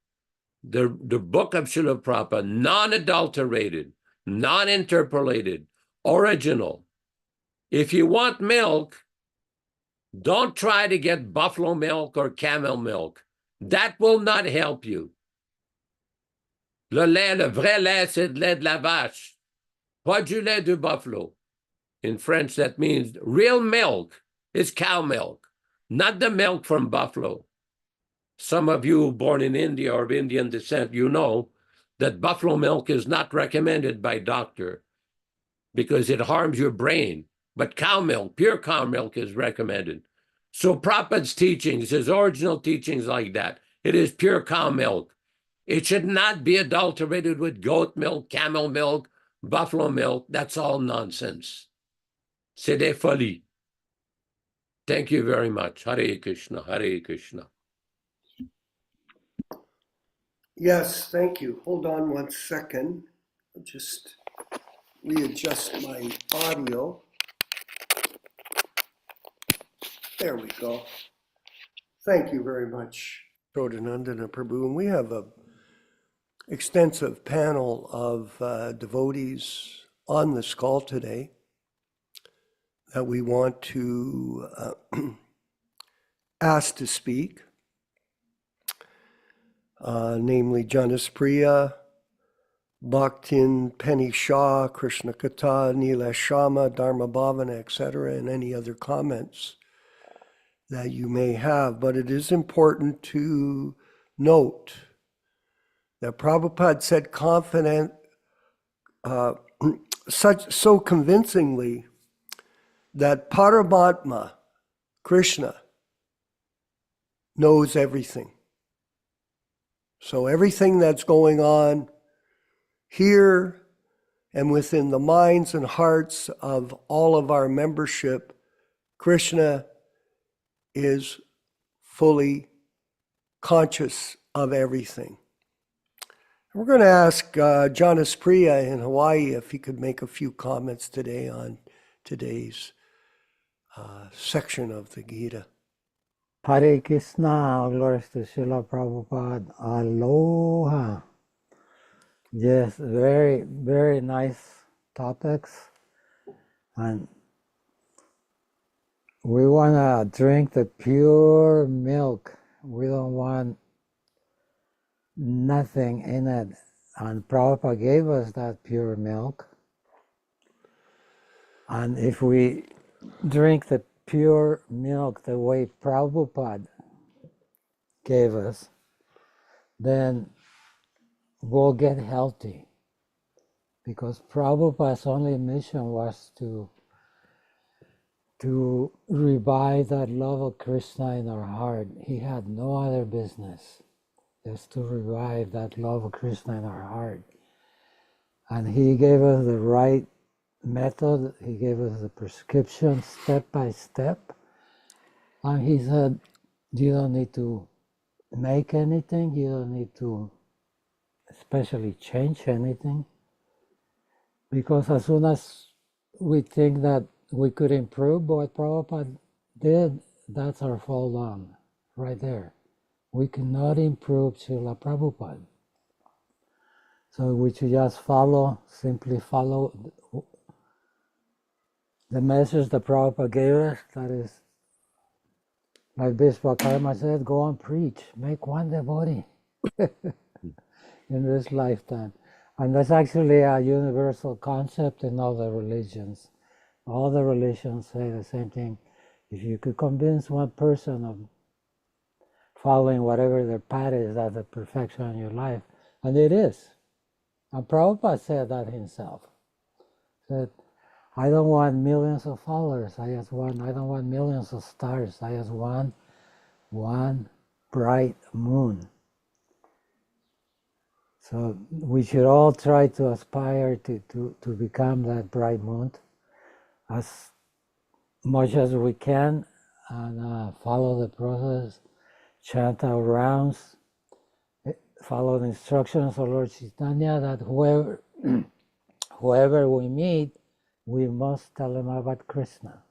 the book of Srila Prabhupada, non-adulterated, non-interpolated, original. If you want milk, don't try to get buffalo milk or camel milk. That will not help you. Le lait, le vrai lait, c'est le lait de la vache. Pas du lait du buffalo. In French, that means real milk is cow milk, not the milk from buffalo. Some of you born in India or of Indian descent, you know that buffalo milk is not recommended by doctor because it harms your brain. But cow milk, pure cow milk is recommended. So Prabhupada's teachings, his original teachings like that, it is pure cow milk. It should not be adulterated with goat milk, camel milk, buffalo milk. That's all nonsense. C'est des folies. Thank you very much. Hare Krishna, Hare Krishna. Yes, thank you. Hold on one second. I'll just readjust my audio. There we go. Thank you very much, Yaśodā-nandana Prabhu. And we have an extensive panel of devotees on this call today that we want to ask to speak. Namely Janas Priya, Bhaktin, Penny Shah, Krishna Katha, Neela Shama, Dharma Bhavana, etc., and any other comments that you may have. But it is important to note that Prabhupada said so convincingly that Paramatma, Krishna, knows everything. So everything that's going on here and within the minds and hearts of all of our membership, Krishna is fully conscious of everything. We're going to ask Janas Priya in Hawaii if he could make a few comments today on today's section of the Gita. Hare Krishna, glories to Srila Prabhupada. Aloha. Yes, very, very nice topics. And we want to drink the pure milk. We don't want nothing in it. And Prabhupada gave us that pure milk. And if we drink the pure milk the way Prabhupada gave us, then we'll get healthy. Because Prabhupada's only mission was to revive that love of Krishna in our heart. He had no other business, just to revive that love of Krishna in our heart. And he gave us the right method. He gave us the prescription step by step. And he said, you don't need to make anything. You don't need to especially change anything. Because as soon as we think that we could improve what Prabhupada did, that's our fall down, right there. We cannot improve Srila Prabhupada. So we should just simply follow the message that Prabhupada gave us. That is, like Vishwakarma said, go and preach, make one devotee in this lifetime. And that's actually a universal concept in all the religions. All the religions say the same thing. If you could convince one person of following whatever their path is, that's the perfection in your life. And it is. And Prabhupada said that himself. Said, I don't want millions of followers. I don't want millions of stars. I just want one bright moon. So we should all try to aspire to become that bright moon as much as we can, and follow the process, chant our rounds, follow the instructions of Lord Chaitanya, that whoever we meet, we must tell them about Krishna.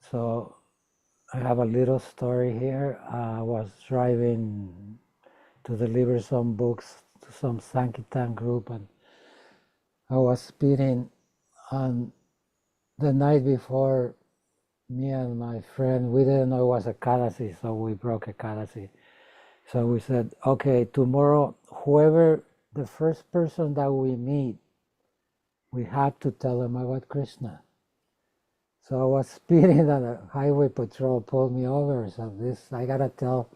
So I have a little story here. I was driving to deliver some books to some Sankirtan group, and I was speeding, and the night before, me and my friend, we didn't know it was Ekadasi, so we broke Ekadasi. So we said, okay, tomorrow, the first person that we meet, we have to tell them about Krishna. So I was speeding, and the highway patrol pulled me over. So I gotta tell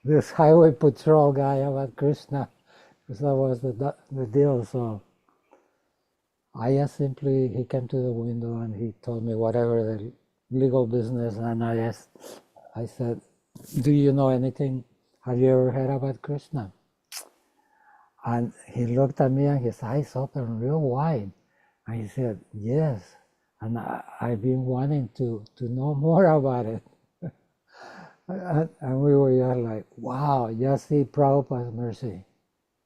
this highway patrol guy about Krishna, because that was the deal. So I just he came to the window and he told me whatever the legal business, and I said, do you know anything? Have you ever heard about Krishna? And he looked at me and his eyes opened real wide. And he said, yes. And I've been wanting to know more about it. And we were just like, wow, just see Prabhupada's mercy.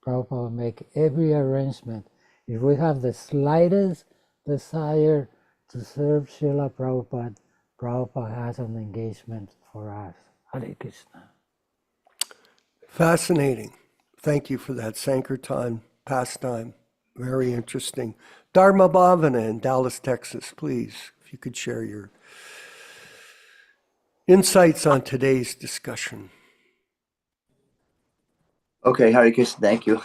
Prabhupada will make every arrangement. If we have the slightest desire to serve Srila Prabhupada, Prabhupada has an engagement for us. Hare Krishna. Fascinating. Thank you for that Sankirtan pastime. Very interesting. Dharma Bhavana in Dallas, Texas, please, if you could share your insights on today's discussion. Okay, Hare Krishna, thank you.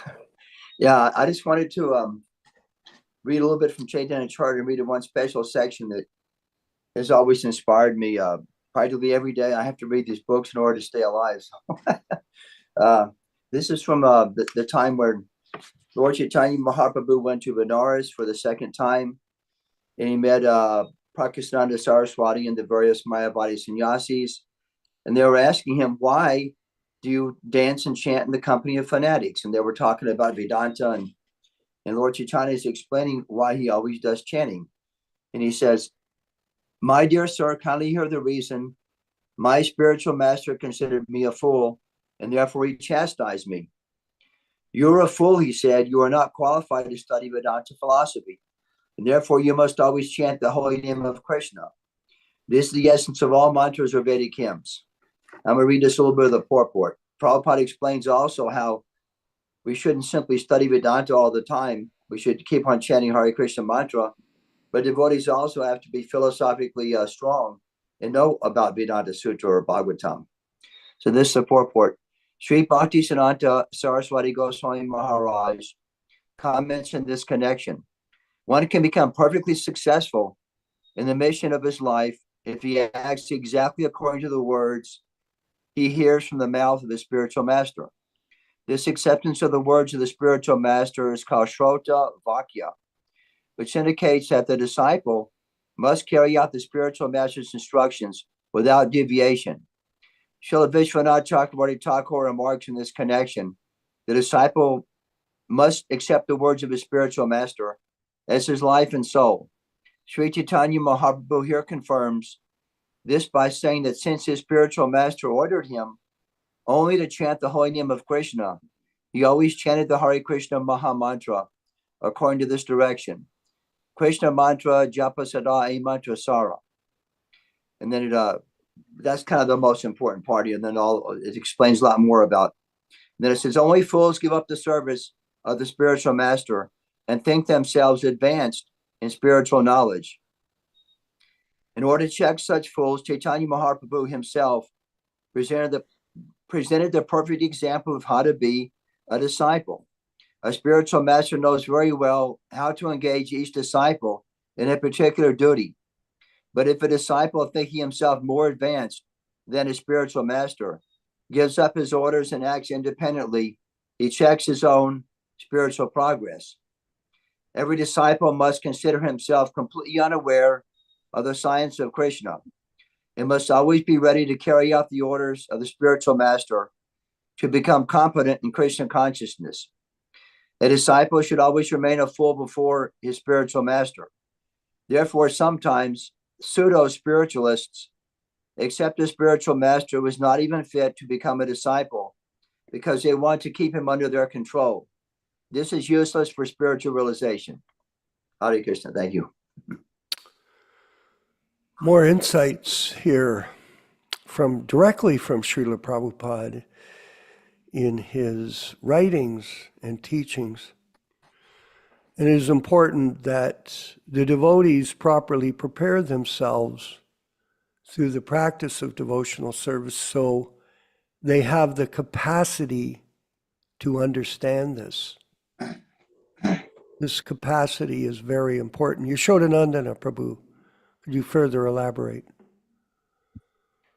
Yeah, I just wanted to read a little bit from Chaitanya Charter and read one special section that has always inspired me. Practically every day I have to read these books in order to stay alive. This is from the time where Lord Chaitanya Mahaprabhu went to Benares for the second time, and he met Prakasnanda Saraswati and the various Mayavadi sannyasis, and they were asking him, why do you dance and chant in the company of fanatics? And they were talking about Vedanta, and Lord Chaitanya is explaining why he always does chanting. And he says, my dear sir, kindly hear the reason. My spiritual master considered me a fool, and therefore he chastised me. You're a fool, he said. You are not qualified to study Vedanta philosophy, and therefore you must always chant the holy name of Krishna. This is the essence of all mantras or Vedic hymns. I'm going to read this a little bit of the purport. Prabhupada explains also how we shouldn't simply study Vedanta all the time. We should keep on chanting Hare Krishna mantra, but devotees also have to be philosophically strong and know about Vedanta Sutra or Bhagavatam. So this is the purport. Sri Bhaktisiddhanta Saraswati Goswami Maharaj comments in this connection. One can become perfectly successful in the mission of his life if he acts exactly according to the words he hears from the mouth of the spiritual master. This acceptance of the words of the spiritual master is called Shrota Vakya, which indicates that the disciple must carry out the spiritual master's instructions without deviation. Srila Vishwanath Chakravarti Thakur remarks in this connection, the disciple must accept the words of his spiritual master as his life and soul. Sri Chaitanya Mahaprabhu here confirms this by saying that since his spiritual master ordered him only to chant the holy name of Krishna, he always chanted the Hare Krishna Maha Mantra according to this direction. Krishna mantra japa sada a mantra sara. And then that's kind of the most important part. And then it explains a lot more about. And then it says, only fools give up the service of the spiritual master and think themselves advanced in spiritual knowledge. In order to check such fools, Chaitanya Mahaprabhu himself presented the perfect example of how to be a disciple. A spiritual master knows very well how to engage each disciple in a particular duty. But if a disciple, thinking himself more advanced than his spiritual master, gives up his orders and acts independently, he checks his own spiritual progress. Every disciple must consider himself completely unaware of the science of Krishna and must always be ready to carry out the orders of the spiritual master to become competent in Krishna consciousness. A disciple should always remain a fool before his spiritual master. Therefore, sometimes pseudo-spiritualists accept a spiritual master who is not even fit to become a disciple because they want to keep him under their control. This is useless for spiritual realization. Hare Krishna, thank you. More insights here directly from Srila Prabhupada in his writings and teachings. And it is important that the devotees properly prepare themselves through the practice of devotional service so they have the capacity to understand this. This capacity is very important. Yaśodā-nandana Prabhu, could you further elaborate?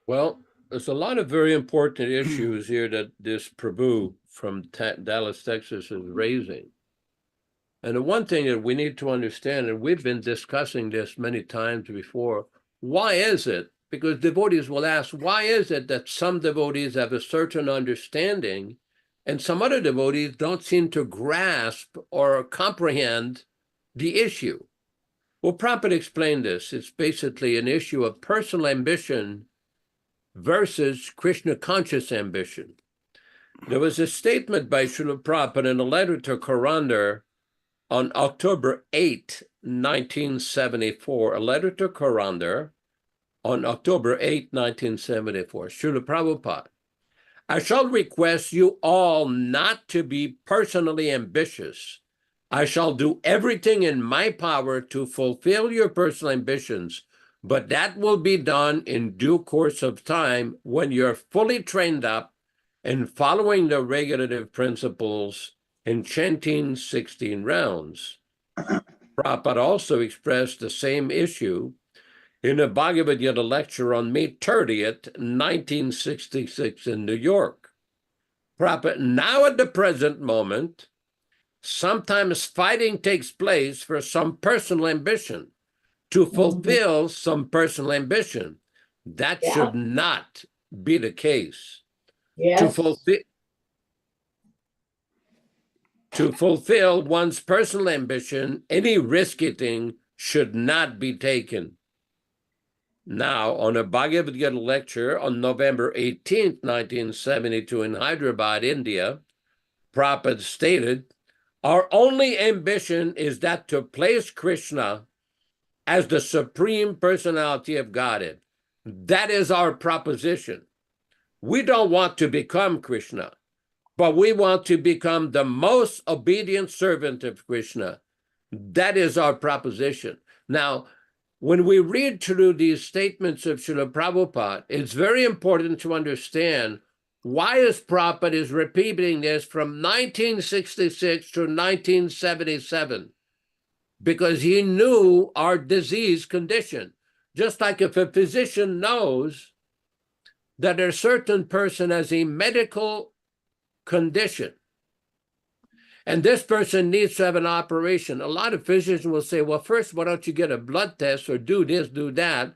Well, there's a lot of very important issues here that this Prabhu from Dallas, Texas is raising. And the one thing that we need to understand, and we've been discussing this many times before, why is it? Because devotees will ask, why is it that some devotees have a certain understanding and some other devotees don't seem to grasp or comprehend the issue? Well, Prabhupada explained this. It's basically an issue of personal ambition versus Krishna conscious ambition. There was a statement by Srila Prabhupada in a letter to Karandar on October 8, 1974, a letter to Karandar on October 8, 1974. Srila Prabhupada, I shall request you all not to be personally ambitious. I shall do everything in my power to fulfill your personal ambitions, but that will be done in due course of time when you're fully trained up in following the regulative principles and chanting 16 rounds. Prabhupada also expressed the same issue in a Bhagavad-gītā lecture on May 30th, 1966 in New York. Prabhupada, now at the present moment, sometimes fighting takes place for some personal ambition, to fulfill some personal ambition. That should not be the case. Yes. To fulfill one's personal ambition, any risk-taking should not be taken. Now, on a Bhagavad-gītā lecture on November 18th, 1972 in Hyderabad, India, Prabhupada stated, our only ambition is that to place Krishna as the Supreme Personality of Godhead. That is our proposition. We don't want to become Krishna, but we want to become the most obedient servant of Krishna. That is our proposition. Now, when we read through these statements of Srila Prabhupada, it's very important to understand why is Prabhupada is repeating this from 1966 to 1977. Because he knew our disease condition. Just like if a physician knows that a certain person has a medical condition, and this person needs to have an operation, a lot of physicians will say, well, first, why don't you get a blood test or do this, do that?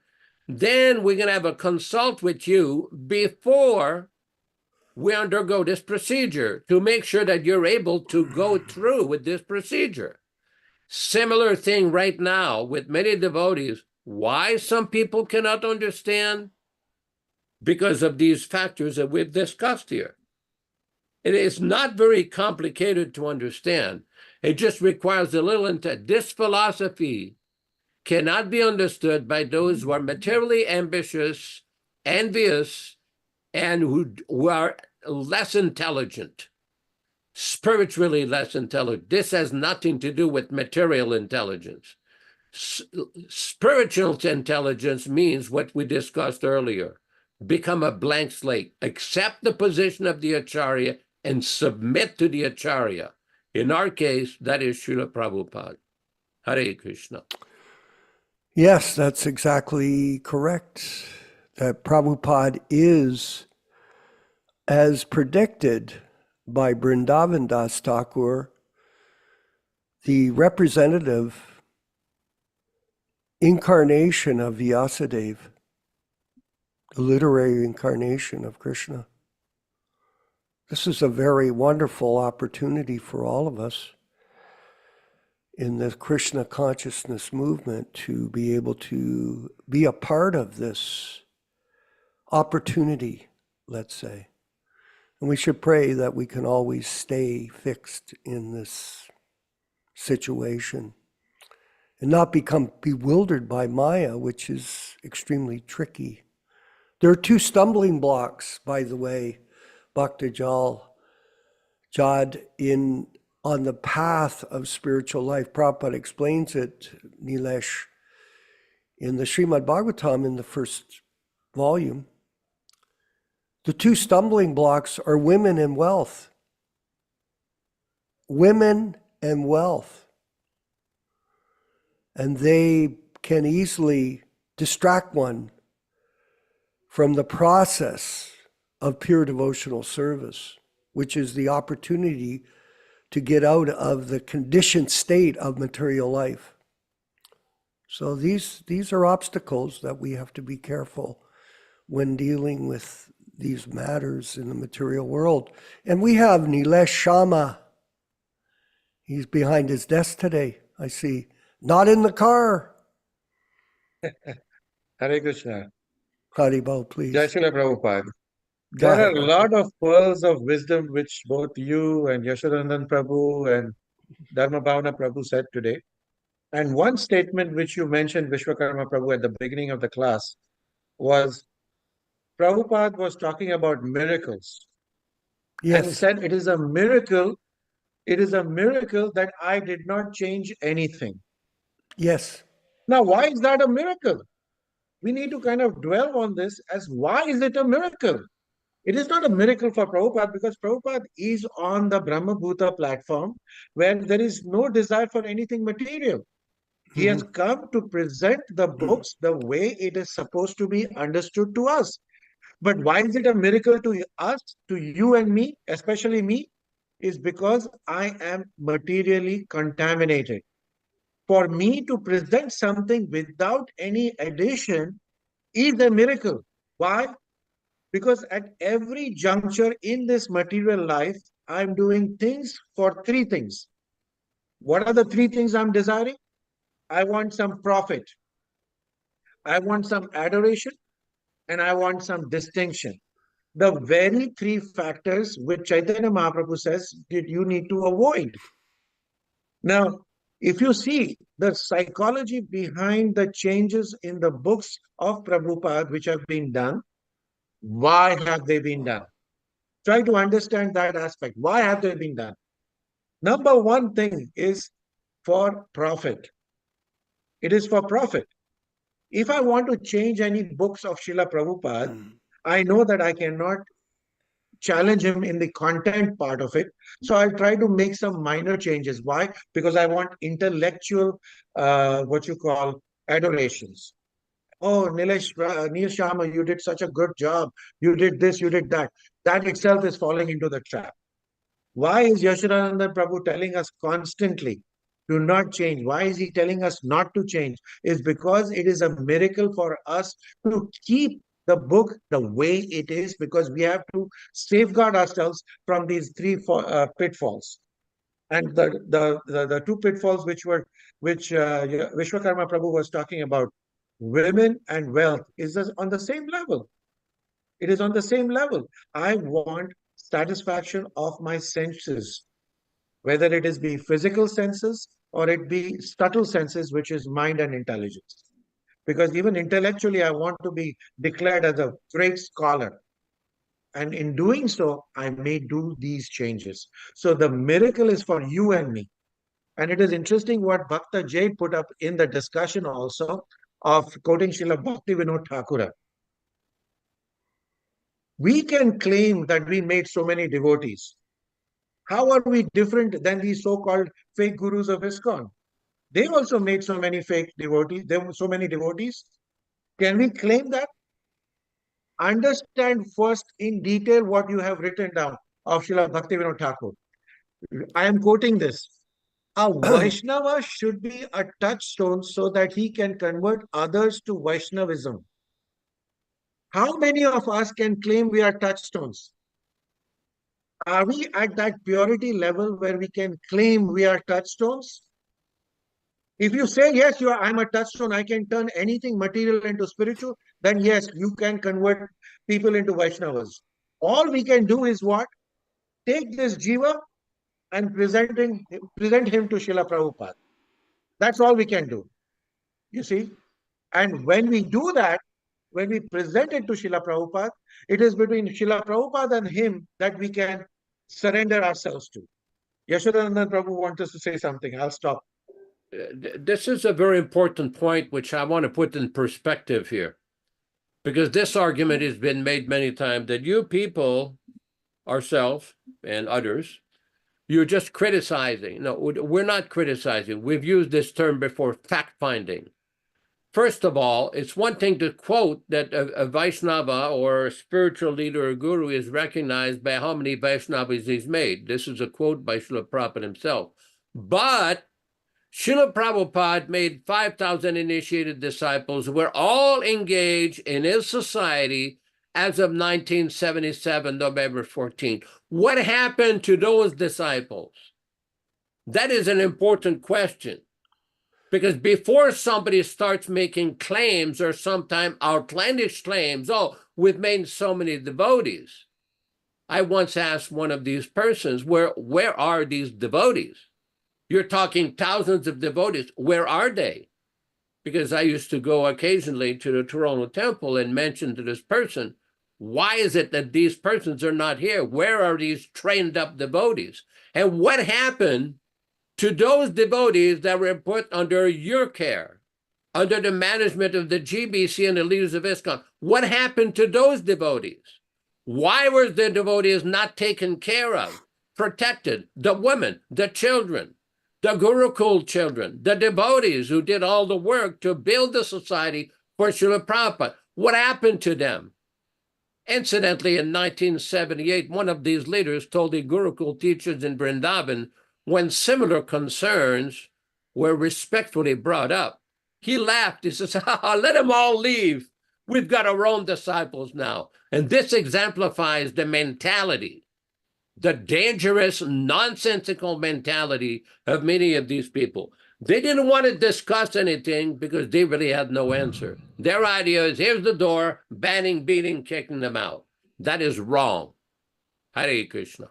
Then we're going to have a consult with you before we undergo this procedure to make sure that you're able to go through with this procedure. Similar thing right now with many devotees. Why some people cannot understand? Because of these factors that we've discussed here. It is not very complicated to understand. It just requires a little intent. This philosophy cannot be understood by those who are materially ambitious, envious, and who are less intelligent. Spiritually less intelligent. This has nothing to do with material intelligence. Spiritual intelligence means what we discussed earlier. Become a blank slate. Accept the position of the Acharya and submit to the Acharya. In our case, that is Srila Prabhupada. Hare Krishna. Yes, that's exactly correct. That Prabhupada is, as predicted by Vrindavan Das Thakur, the representative incarnation of Vyasadeva, the literary incarnation of Krishna. This is a very wonderful opportunity for all of us in the Krishna consciousness movement to be able to be a part of this opportunity, let's say. And we should pray that we can always stay fixed in this situation and not become bewildered by Maya, which is extremely tricky. There are two stumbling blocks, by the way, Bhaktajal Jad, on the path of spiritual life. Prabhupada explains it, Nilesh, in the Srimad Bhagavatam in the first volume. The two stumbling blocks are women and wealth. Women and wealth. And they can easily distract one from the process of pure devotional service, which is the opportunity to get out of the conditioned state of material life. So these are obstacles that we have to be careful when dealing with these matters in the material world. And we have Nilesh Shama. He's behind his desk today, I see. Not in the car. Hare Krishna. Haribol, please. Jai Srila Prabhupada. Go There are ahead. a lot of pearls of wisdom which both you and Yaśodā-nandana Prabhu and Dharma Bhavana Prabhu said today. And one statement which you mentioned, Vishwakarma Prabhu, at the beginning of the class was Prabhupada was talking about miracles. And he Yes. said, it is a miracle that I did not change anything. Yes. Now, why is that a miracle? We need to kind of dwell on this as why is it a miracle? It is not a miracle for Prabhupada because Prabhupada is on the Brahma Bhuta platform where there is no desire for anything material. He has come to present the books the way it is supposed to be understood to us. But why is it a miracle to us, to you and me, especially me? Is because I am materially contaminated. For me to present something without any addition is a miracle. Why? Because at every juncture in this material life, I'm doing things for three things. What are the three things I'm desiring? I want some profit. I want some adoration. And I want some distinction. The very three factors which Chaitanya Mahaprabhu says that you need to avoid. Now, If you see the psychology behind the changes in the books of Prabhupada which have been done, why have they been done? Try to understand that aspect. Why have they been done? Number one thing is for profit. It is for profit. If I want to change any books of Srila Prabhupada, I know that I cannot challenge him in the content part of it. So I'll try to make some minor changes. Why? Because I want intellectual, what you call, adorations. Oh, Neil Sharma, you did such a good job. You did this, you did that. That itself is falling into the trap. Why is Yaśodā-nandana Prabhu telling us constantly, do not change? Why is he telling us not to change? It's because it is a miracle for us to keep the book the way it is, because we have to safeguard ourselves from these three pitfalls. And the two pitfalls which Vishwakarma Prabhu was talking about, women and wealth, is on the same level. It is on the same level. I want satisfaction of my senses, whether it is be physical senses or it be subtle senses, which is mind and intelligence. Because even intellectually, I want to be declared as a great scholar. And in doing so, I may do these changes. So the miracle is for you and me. And it is interesting what Bhakta Jay put up in the discussion also of quoting Srila Bhaktivedanta Thakura. We can claim that we made so many devotees. How are we different than these so-called fake gurus of ISKCON? They also made so many fake devotees. There were so many devotees. Can we claim that? Understand first in detail what you have written down of Srila Bhaktivedanta Thakur. I am quoting this. A Vaishnava should be a touchstone so that he can convert others to Vaishnavism. How many of us can claim we are touchstones? Are we at that purity level where we can claim we are touchstones? If you say, yes, I'm a touchstone, I can turn anything material into spiritual, then yes, you can convert people into Vaishnavas. All we can do is what? Take this jiva and present him to Srila Prabhupada. That's all we can do. You see? And when we do that, when we present it to Srila Prabhupada, it is between Srila Prabhupada and him that we can surrender ourselves to. Yaśodā-nandana Prabhu wants us to say something. I'll stop. This is a very important point, which I want to put in perspective here, because this argument has been made many times that you people, ourselves and others, you're just criticizing. No, we're not criticizing. We've used this term before, fact-finding. First of all, it's one thing to quote that a Vaishnava or a spiritual leader or guru is recognized by how many Vaishnavas he's made. This is a quote by Srila Prabhupada himself. But Srila Prabhupada made 5,000 initiated disciples who were all engaged in his society as of 1977, November 14. What happened to those disciples? That is an important question. Because before somebody starts making claims or sometimes outlandish claims, oh, we've made so many devotees. I once asked one of these persons, where are these devotees? You're talking thousands of devotees. Where are they? Because I used to go occasionally to the Toronto temple and mention to this person, why is it that these persons are not here? Where are these trained up devotees? And what happened to those devotees that were put under your care, under the management of the GBC and the leaders of ISKCON? What happened to those devotees? Why were the devotees not taken care of, protected? The women, the children, the Gurukul children, the devotees who did all the work to build the society for Srila Prabhupada. What happened to them? Incidentally, in 1978, one of these leaders told the Gurukul teachers in Vrindavan, when similar concerns were respectfully brought up, he laughed. He says, let them all leave. We've got our own disciples now. And this exemplifies the mentality, the dangerous, nonsensical mentality of many of these people. They didn't want to discuss anything because they really had no answer. Their idea is, here's the door, banning, beating, kicking them out. That is wrong. Hare Krishna.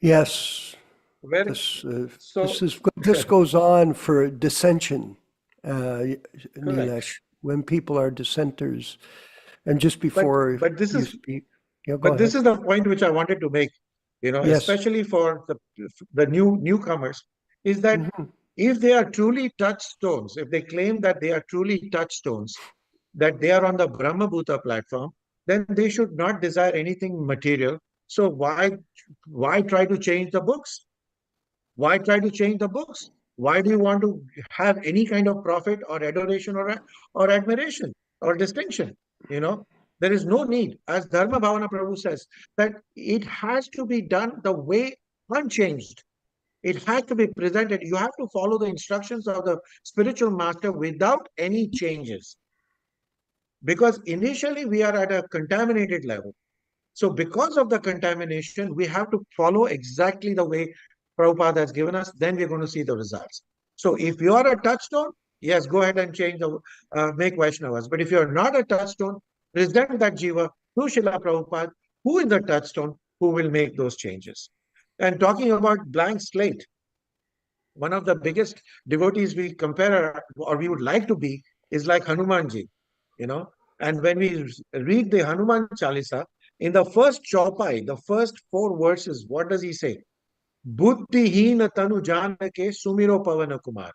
Yes. Very so. This goes on for dissension, Correct. Nilesh, when people are dissenters. And just before But this you is speak, yeah, go but ahead. this is the point which I wanted to make, Yes. especially for the newcomers, is that Mhm. if they are truly touchstones, if they claim that they are truly touchstones, that they are on the Brahma Bhuta platform, then they should not desire anything material. So why try to change the books? Why try to change the books? Why do you want to have any kind of profit or adoration or admiration or distinction? There is no need. As Dharma Bhavana Prabhu says, that it has to be done the way unchanged. It has to be presented. You have to follow the instructions of the spiritual master without any changes. Because initially we are at a contaminated level. So because of the contamination, we have to follow exactly the way Prabhupada has given us, then we're going to see the results. So if you are a touchstone, yes, go ahead and make Vaishnavas. But if you're not a touchstone, present that jiva to Srila Prabhupada, who is the touchstone, who will make those changes. And talking about blank slate, one of the biggest devotees we compare or we would like to be is like Hanumanji, And when we read the Hanuman Chalisa, in the first chaupai, the first 4 verses, what does he say? Buddhihina tanu janake sumiro pavana kumar.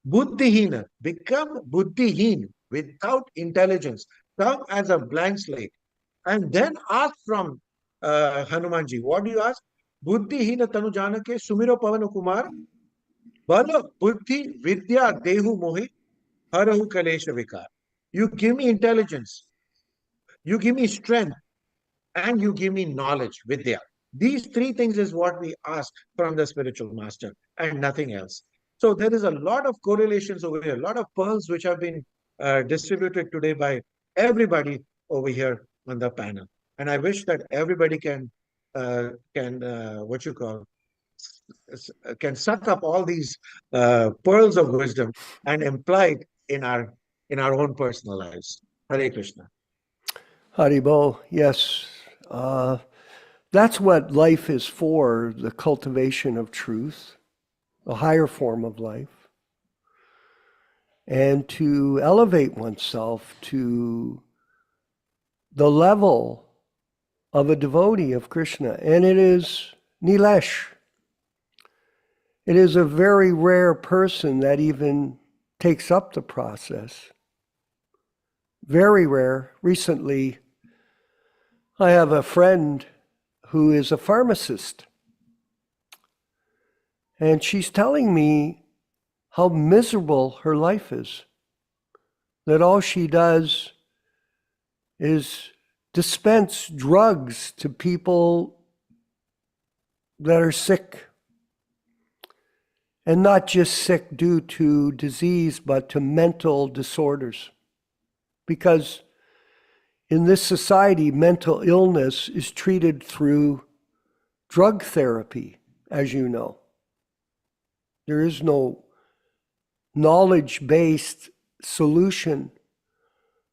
Buddhihina, become buddhihin, without intelligence. Come as a blank slate. And then ask from Hanumanji. What do you ask? Buddhihina tanu janake sumiro pavana kumar. Bala buddhi vidya dehu mohi harahu kalesha vikar. You give me intelligence. You give me strength. And you give me knowledge, vidya. These 3 things is what we ask from the spiritual master and nothing else. So there is a lot of correlations over here, a lot of pearls which have been distributed today by everybody over here on the panel. And I wish that everybody can suck up all these pearls of wisdom and imply it in our own personal lives. Hare Krishna. Haribol, yes. That's what life is for, the cultivation of truth, a higher form of life, and to elevate oneself to the level of a devotee of Krishna. And it is Nilesh. It is a very rare person that even takes up the process. Very rare. Recently, I have a friend who is a pharmacist. And she's telling me how miserable her life is. That all she does is dispense drugs to people that are sick. And not just sick due to disease, but to mental disorders. Because in this society, mental illness is treated through drug therapy, as you know. There is no knowledge-based solution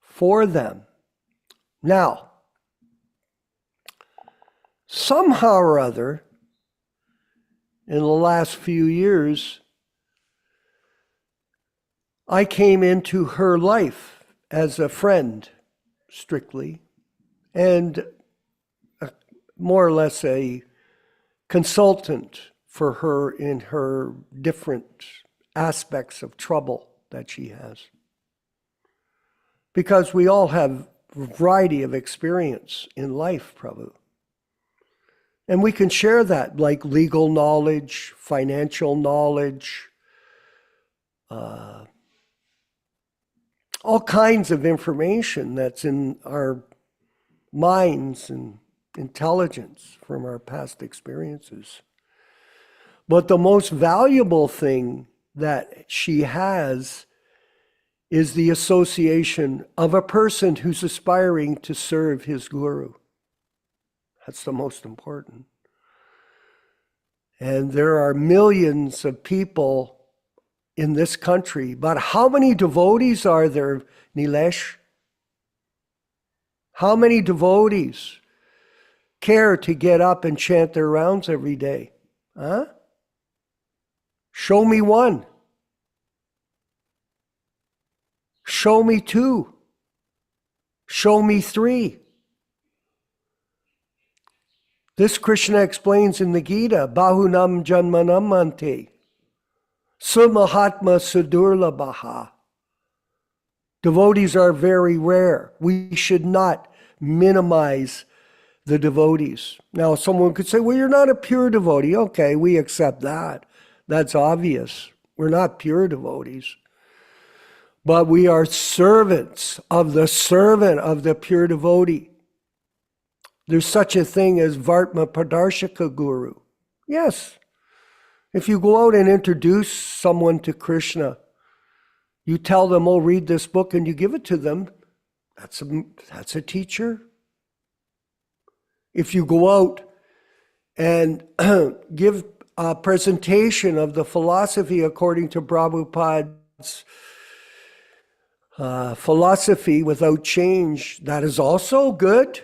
for them. Now, somehow or other, in the last few years, I came into her life as a friend, strictly, and more or less a consultant for her in her different aspects of trouble that she has. Because we all have a variety of experience in life, Prabhu. And we can share that, like legal knowledge, financial knowledge, all kinds of information that's in our minds and intelligence from our past experiences. But the most valuable thing that she has is the association of a person who's aspiring to serve his guru. That's the most important. And there are millions of people in this country, but how many devotees are there, Nilesh? How many devotees care to get up and chant their rounds every day? Huh? Show me one. Show me two. Show me three. This Krishna explains in the Gita, Bahunam Janmanam Ante, Sumahatma Sudurlabaha. Devotees are very rare. We should not minimize the devotees. Now, someone could say, well, you're not a pure devotee. Okay, we accept that. That's obvious. We're not pure devotees. But we are servants of the servant of the pure devotee. There's such a thing as Vartma Pradarshaka Guru. Yes. If you go out and introduce someone to Krishna, you tell them, oh, read this book, and you give it to them, that's a teacher. If you go out and give a presentation of the philosophy according to Prabhupada's philosophy without change, that is also good.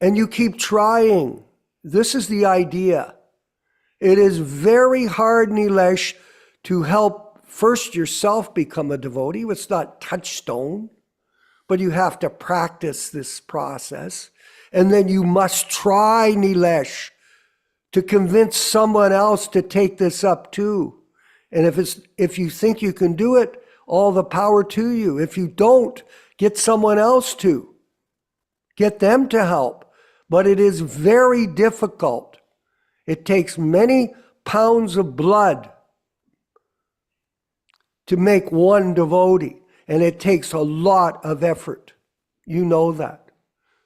And you keep trying. This is the idea. It is very hard, Nilesh, to help first yourself become a devotee. It's not touchstone, but you have to practice this process. And then you must try, Nilesh, to convince someone else to take this up too. And if you think you can do it, all the power to you. If you don't, get someone else to. Get them to help. But it is very difficult. It takes many pounds of blood to make one devotee. And it takes a lot of effort. You know that.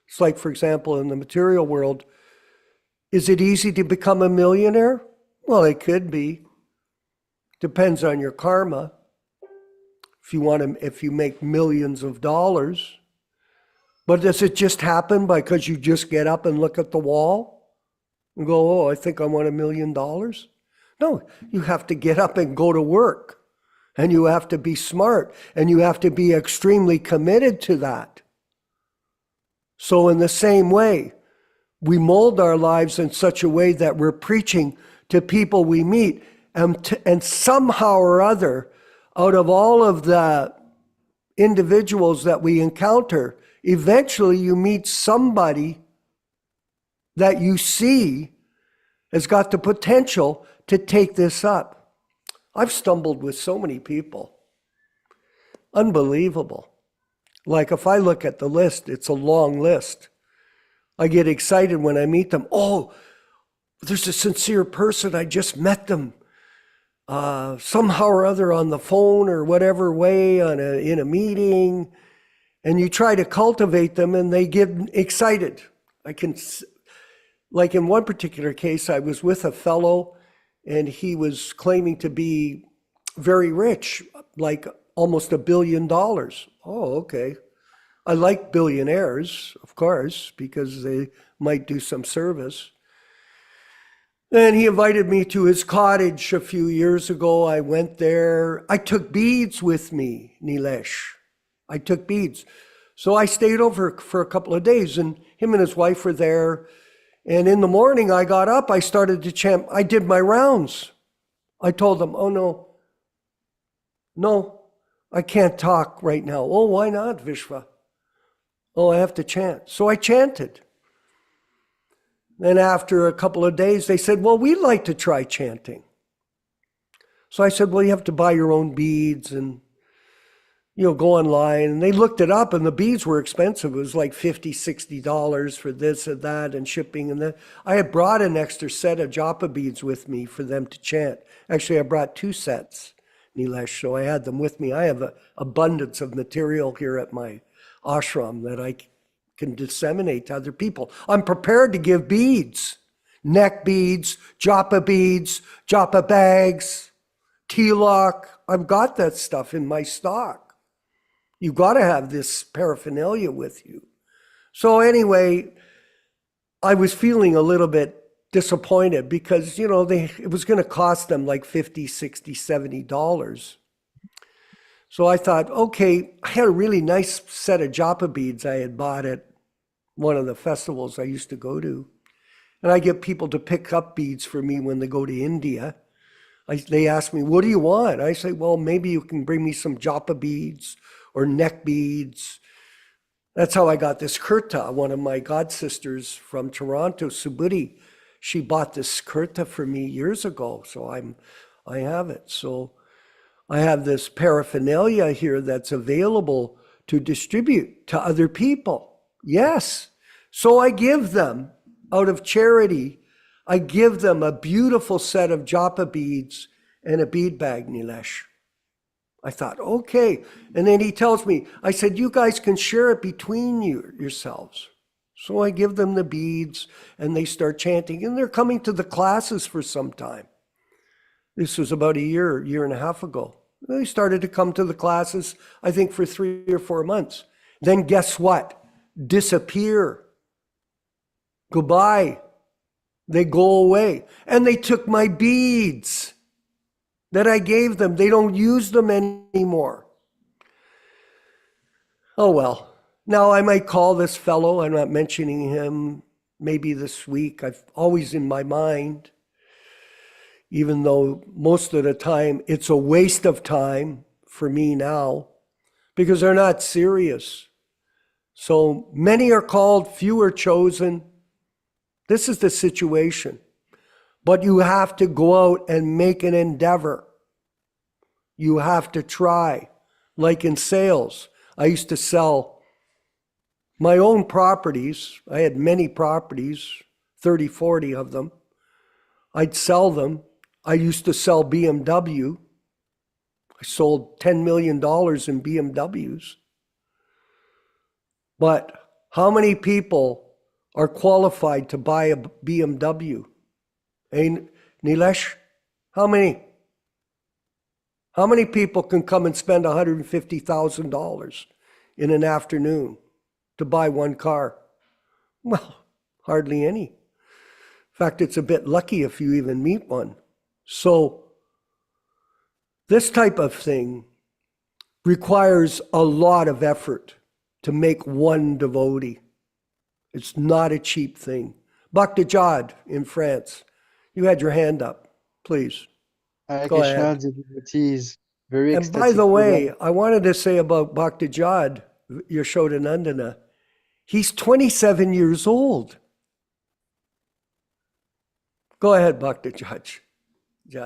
It's like, for example, in the material world, is it easy to become a millionaire? Well, it could be. Depends on your karma. If you make millions of dollars. But does it just happen because you just get up and look at the wall and go, oh, I think I want $1 million? No, you have to get up and go to work. And you have to be smart. And you have to be extremely committed to that. So in the same way, we mold our lives in such a way that we're preaching to people we meet. And somehow or other, out of all of the individuals that we encounter, eventually you meet somebody that you see has got the potential to take this up. I've stumbled with so many people. Unbelievable. Like if I look at the list, it's a long list. I get excited when I meet them. Oh, there's a sincere person. I just met them somehow or other on the phone or whatever way in a meeting. And you try to cultivate them and they get excited. Like in one particular case, I was with a fellow and he was claiming to be very rich, like almost $1 billion. Oh, okay. I like billionaires, of course, because they might do some service. And he invited me to his cottage a few years ago. I went there. I took beads with me, Nilesh. I took beads. So I stayed over for a couple of days and him and his wife were there. And in the morning I got up, I started to chant. I did my rounds. I told them, oh no, I can't talk right now. Oh, why not, Vishwa? Oh, I have to chant. So I chanted. Then after a couple of days, they said, well, we'd like to try chanting. So I said, well, you have to buy your own beads and, go online. And they looked it up and the beads were expensive. It was like $50, $60 for this and that and shipping and that. I had brought an extra set of japa beads with me for them to chant. Actually, I brought 2 sets, Nilesh, so I had them with me. I have an abundance of material here at my ashram that I can disseminate to other people. I'm prepared to give beads, neck beads, japa bags, tilak. I've got that stuff in my stock. You've got to have this paraphernalia with you. So anyway, I was feeling a little bit disappointed because, it was going to cost them like $50, $60, $70. So I thought, okay, I had a really nice set of japa beads I had bought at one of the festivals I used to go to. And I get people to pick up beads for me when they go to India. They asked me, what do you want? I say, well, maybe you can bring me some japa beads or neck beads. That's how I got this kurta. One of my god sisters from Toronto, Subhuti, she bought this kurta for me years ago. So I have it. So I have this paraphernalia here that's available to distribute to other people. Yes. So I give them, out of charity, I give them a beautiful set of japa beads and a bead bag, Nilesh. I thought, okay. And then he tells me, I said, you guys can share it between yourselves. So I give them the beads and they start chanting, and they're coming to the classes for some time. This was about a year and a half ago. They started to come to the classes, I think, for 3 or 4 months. Then guess what? Disappear. Goodbye. They go away. And they took my beads that I gave them. They don't use them anymore. Oh, well. Now I might call this fellow. I'm not mentioning him maybe this week. I've always in my mind, even though most of the time it's a waste of time for me now because they're not serious. So many are called, few are chosen. This is the situation. But you have to go out and make an endeavor. You have to try. Like in sales, I used to sell my own properties. I had many properties, 30, 40 of them. I'd sell them. I used to sell BMW. I sold $10 million in BMWs. But how many people are qualified to buy a BMW? Hey, Nilesh, how many? How many people can come and spend $150,000 in an afternoon to buy one car? Well, hardly any. In fact, it's a bit lucky if you even meet one. So this type of thing requires a lot of effort to make one devotee. It's not a cheap thing. Bhaktivedanta in France, you had your hand up, please. Hare Go Krishna, ahead. the devotee is very And ecstatic. by the with way, that. I wanted to say about Bhaktivedanta Yaśodā-nandana, he's 27 years old. Go ahead, Bhaktivedanta.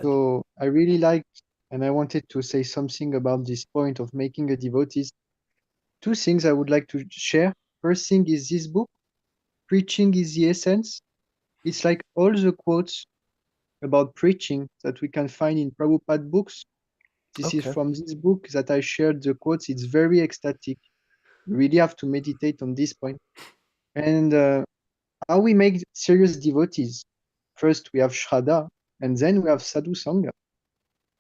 So I really liked, and I wanted to say something about this point of making a devotees. Two things I would like to share. First thing is this book, Preaching is the Essence. It's like all the quotes about preaching that we can find in Prabhupada books. This is Okay. from this book that I shared the quotes. It's very ecstatic. You really have to meditate on this point. And how we make serious devotees. First, we have Shraddha, and then we have Sadhu Sangha.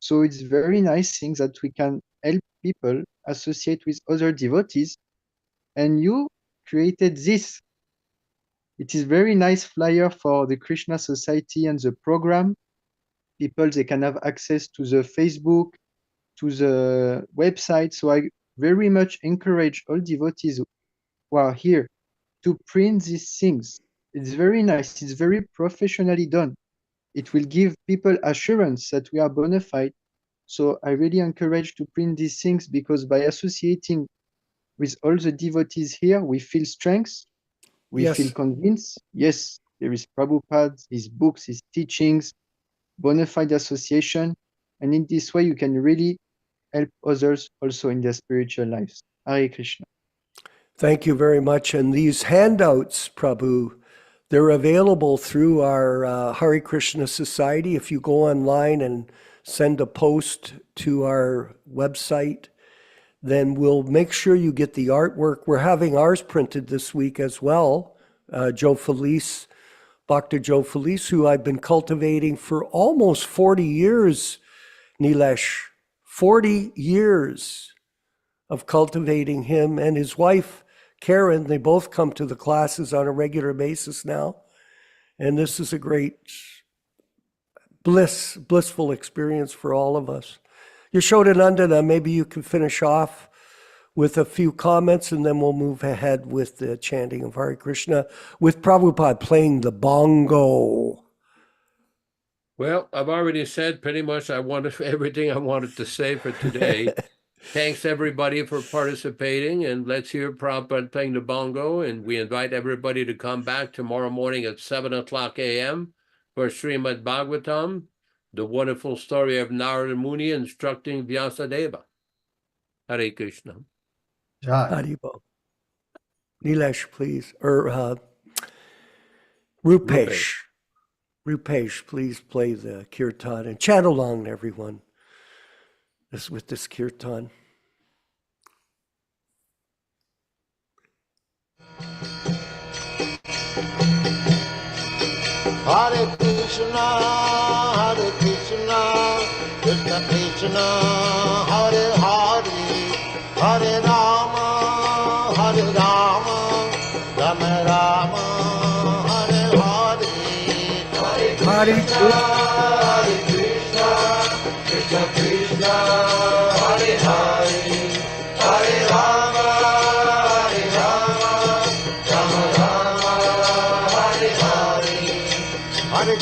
So it's very nice thing that we can help people associate with other devotees. And you created this. It is very nice flyer for the Krishna Society and the program. People, they can have access to the Facebook, to the website. So I very much encourage all devotees who are here to print these things. It's very nice. It's very professionally done. It will give people assurance that we are bona fide. So I really encourage to print these things because by associating with all the devotees here, we feel strength, we Yes. feel convinced. Yes, there is Prabhupada, his books, his teachings, bona fide association. And in this way, you can really help others also in their spiritual lives. Hare Krishna. Thank you very much. And these handouts, Prabhu, they're available through our Hare Krishna Society. If you go online and send a post to our website, then we'll make sure you get the artwork. We're having ours printed this week as well. Joe Felice, Dr. Joe Felice, who I've been cultivating for almost 40 years, Nilesh. 40 years of cultivating him and his wife, Karen. They both come to the classes on a regular basis now. And this is a great blissful experience for all of us. Yaśodā-nandana, maybe you can finish off with a few comments and then we'll move ahead with the chanting of Hare Krishna with Prabhupada playing the bongo. Well, I've already said pretty much everything I wanted to say for today. Thanks everybody for participating, and let's hear Prabhupada playing the bongo, and we invite everybody to come back tomorrow morning at 7:00 a.m. for Srimad Bhagavatam, the wonderful story of Narada Muni instructing Vyasadeva. Hare Krishna. Jai. Haribo. Nilesh, please. Or Rupesh. Rupesh, please play the kirtan and chat along, everyone, with this kirtan. Hare Krishna, Krishna Krishna, Hare Hare, Hare Rama, Rama Rama, Hare Hare, Hare Krishna, Krishna Krishna, Hare Hare, Hare Rama, Rama Rama, Hare Hare. Hare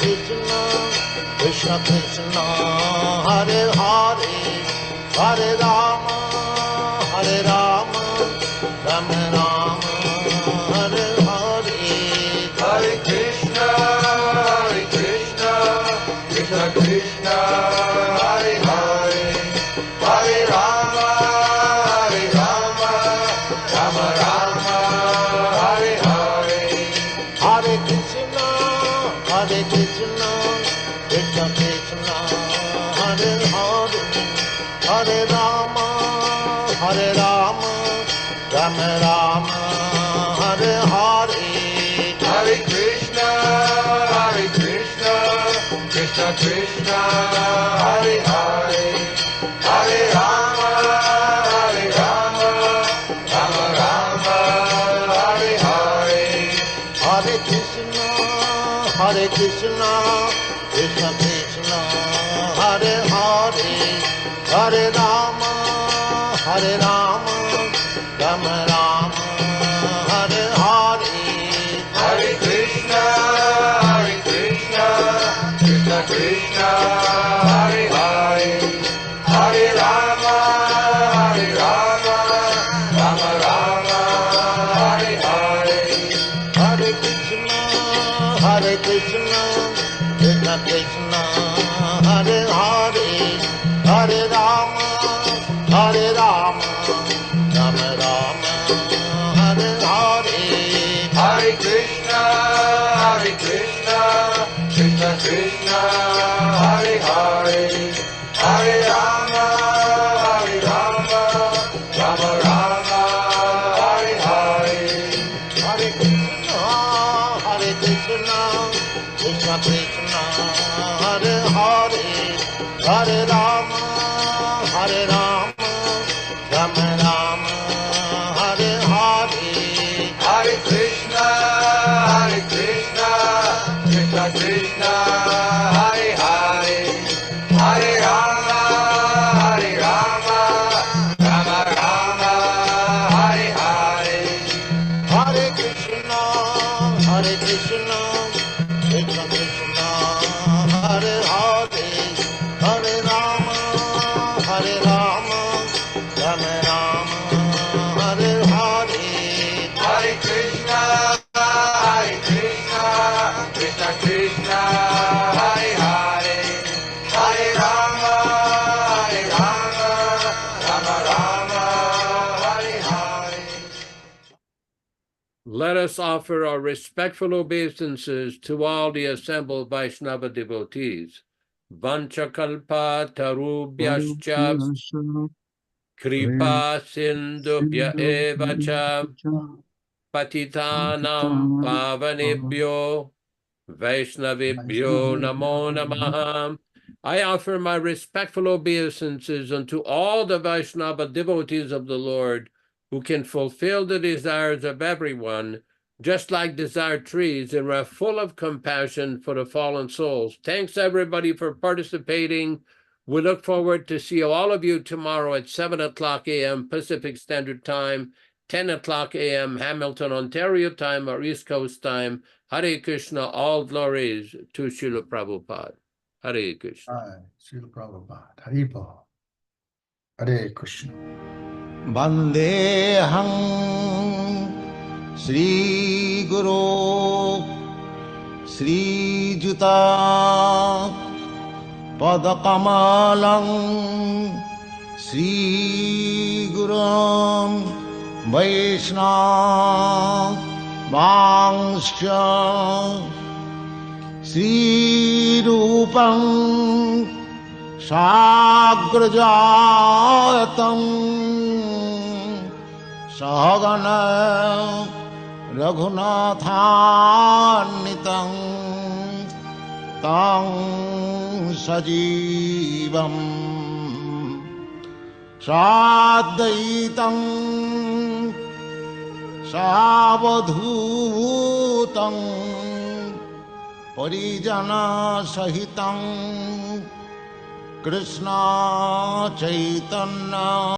Krishna, Krishna Krishna, Hare Hare, Hare Rama, Rama Rama, Hare Hare. Hare Krishna, Krishna Krishna, Hare Hare, Hare Rama, Rama Rama, Hare Hare. Hare Krishna, Krishna Krishna, Hare Hare, Hare Rama, Rama Rama, Hare Hare. Hare Krishna, Krishna Krishna, Hare Hare, Hare Rama, Rama Rama, Hare Hare. Hare Krishna, Krishna Krishna, Hare Hare, Hare Rama, Rama Rama, Hare Hare. Hare Krishna, Krishna Krishna, Hare Hare, Hare Rama, Rama Rama, Hare Hare. Hare Krishna, Krishna Krishna, Hare Hare, Hare Rama, Rama Rama, Hare Hare. Hare Krishna, Krishna Krishna, Hare Hare, Hare Rama, Rama Rama, Hare Hare. Hare Krishna, Krishna Krishna, Hare Hare, Hare Rama, Rama Rama, Hare Hare. Hare Krishna, Krishna Krishna, Hare Hare, Hare Rama, Rama Rama, Hare Hare. Hare Krishna, Krishna Krishna, Hare Hare, Hare Rama, Rama Rama, Hare Hare. Hare Krishna, Krishna Krishna, Hare Hare, Hare Rama, Rama Rama, Hare Hare. Let us offer our respectful obeisances to all the assembled Vaishnava devotees. Vanchakalpa tarubhyascha kripa sindubhya evacha patitanam pavanebhyo Vaishnavibhyo namo namaha. I offer my respectful obeisances unto all the Vaishnava devotees of the Lord who can fulfill the desires of everyone, just like desired trees, and are full of compassion for the fallen souls. Thanks everybody for participating. We look forward to see all of you tomorrow at 7:00 a.m. Pacific Standard Time, 10 o'clock a.m. Hamilton, Ontario time or East Coast time. Hare Krishna, all glories to Srila Prabhupada. Hare Krishna. Hi, Srila Prabhupada. Haribo. Hare Krishna. Vandeham Sri Guru Sri Juta Padakamalam Sri Gurum Vaishnava Vangsha Sri Rupam Sagrajatam Sahagana Raghunathannitam Tang Sajivam Sadaitam Savadhutam Parijana Sahitam Krishna Chaitanya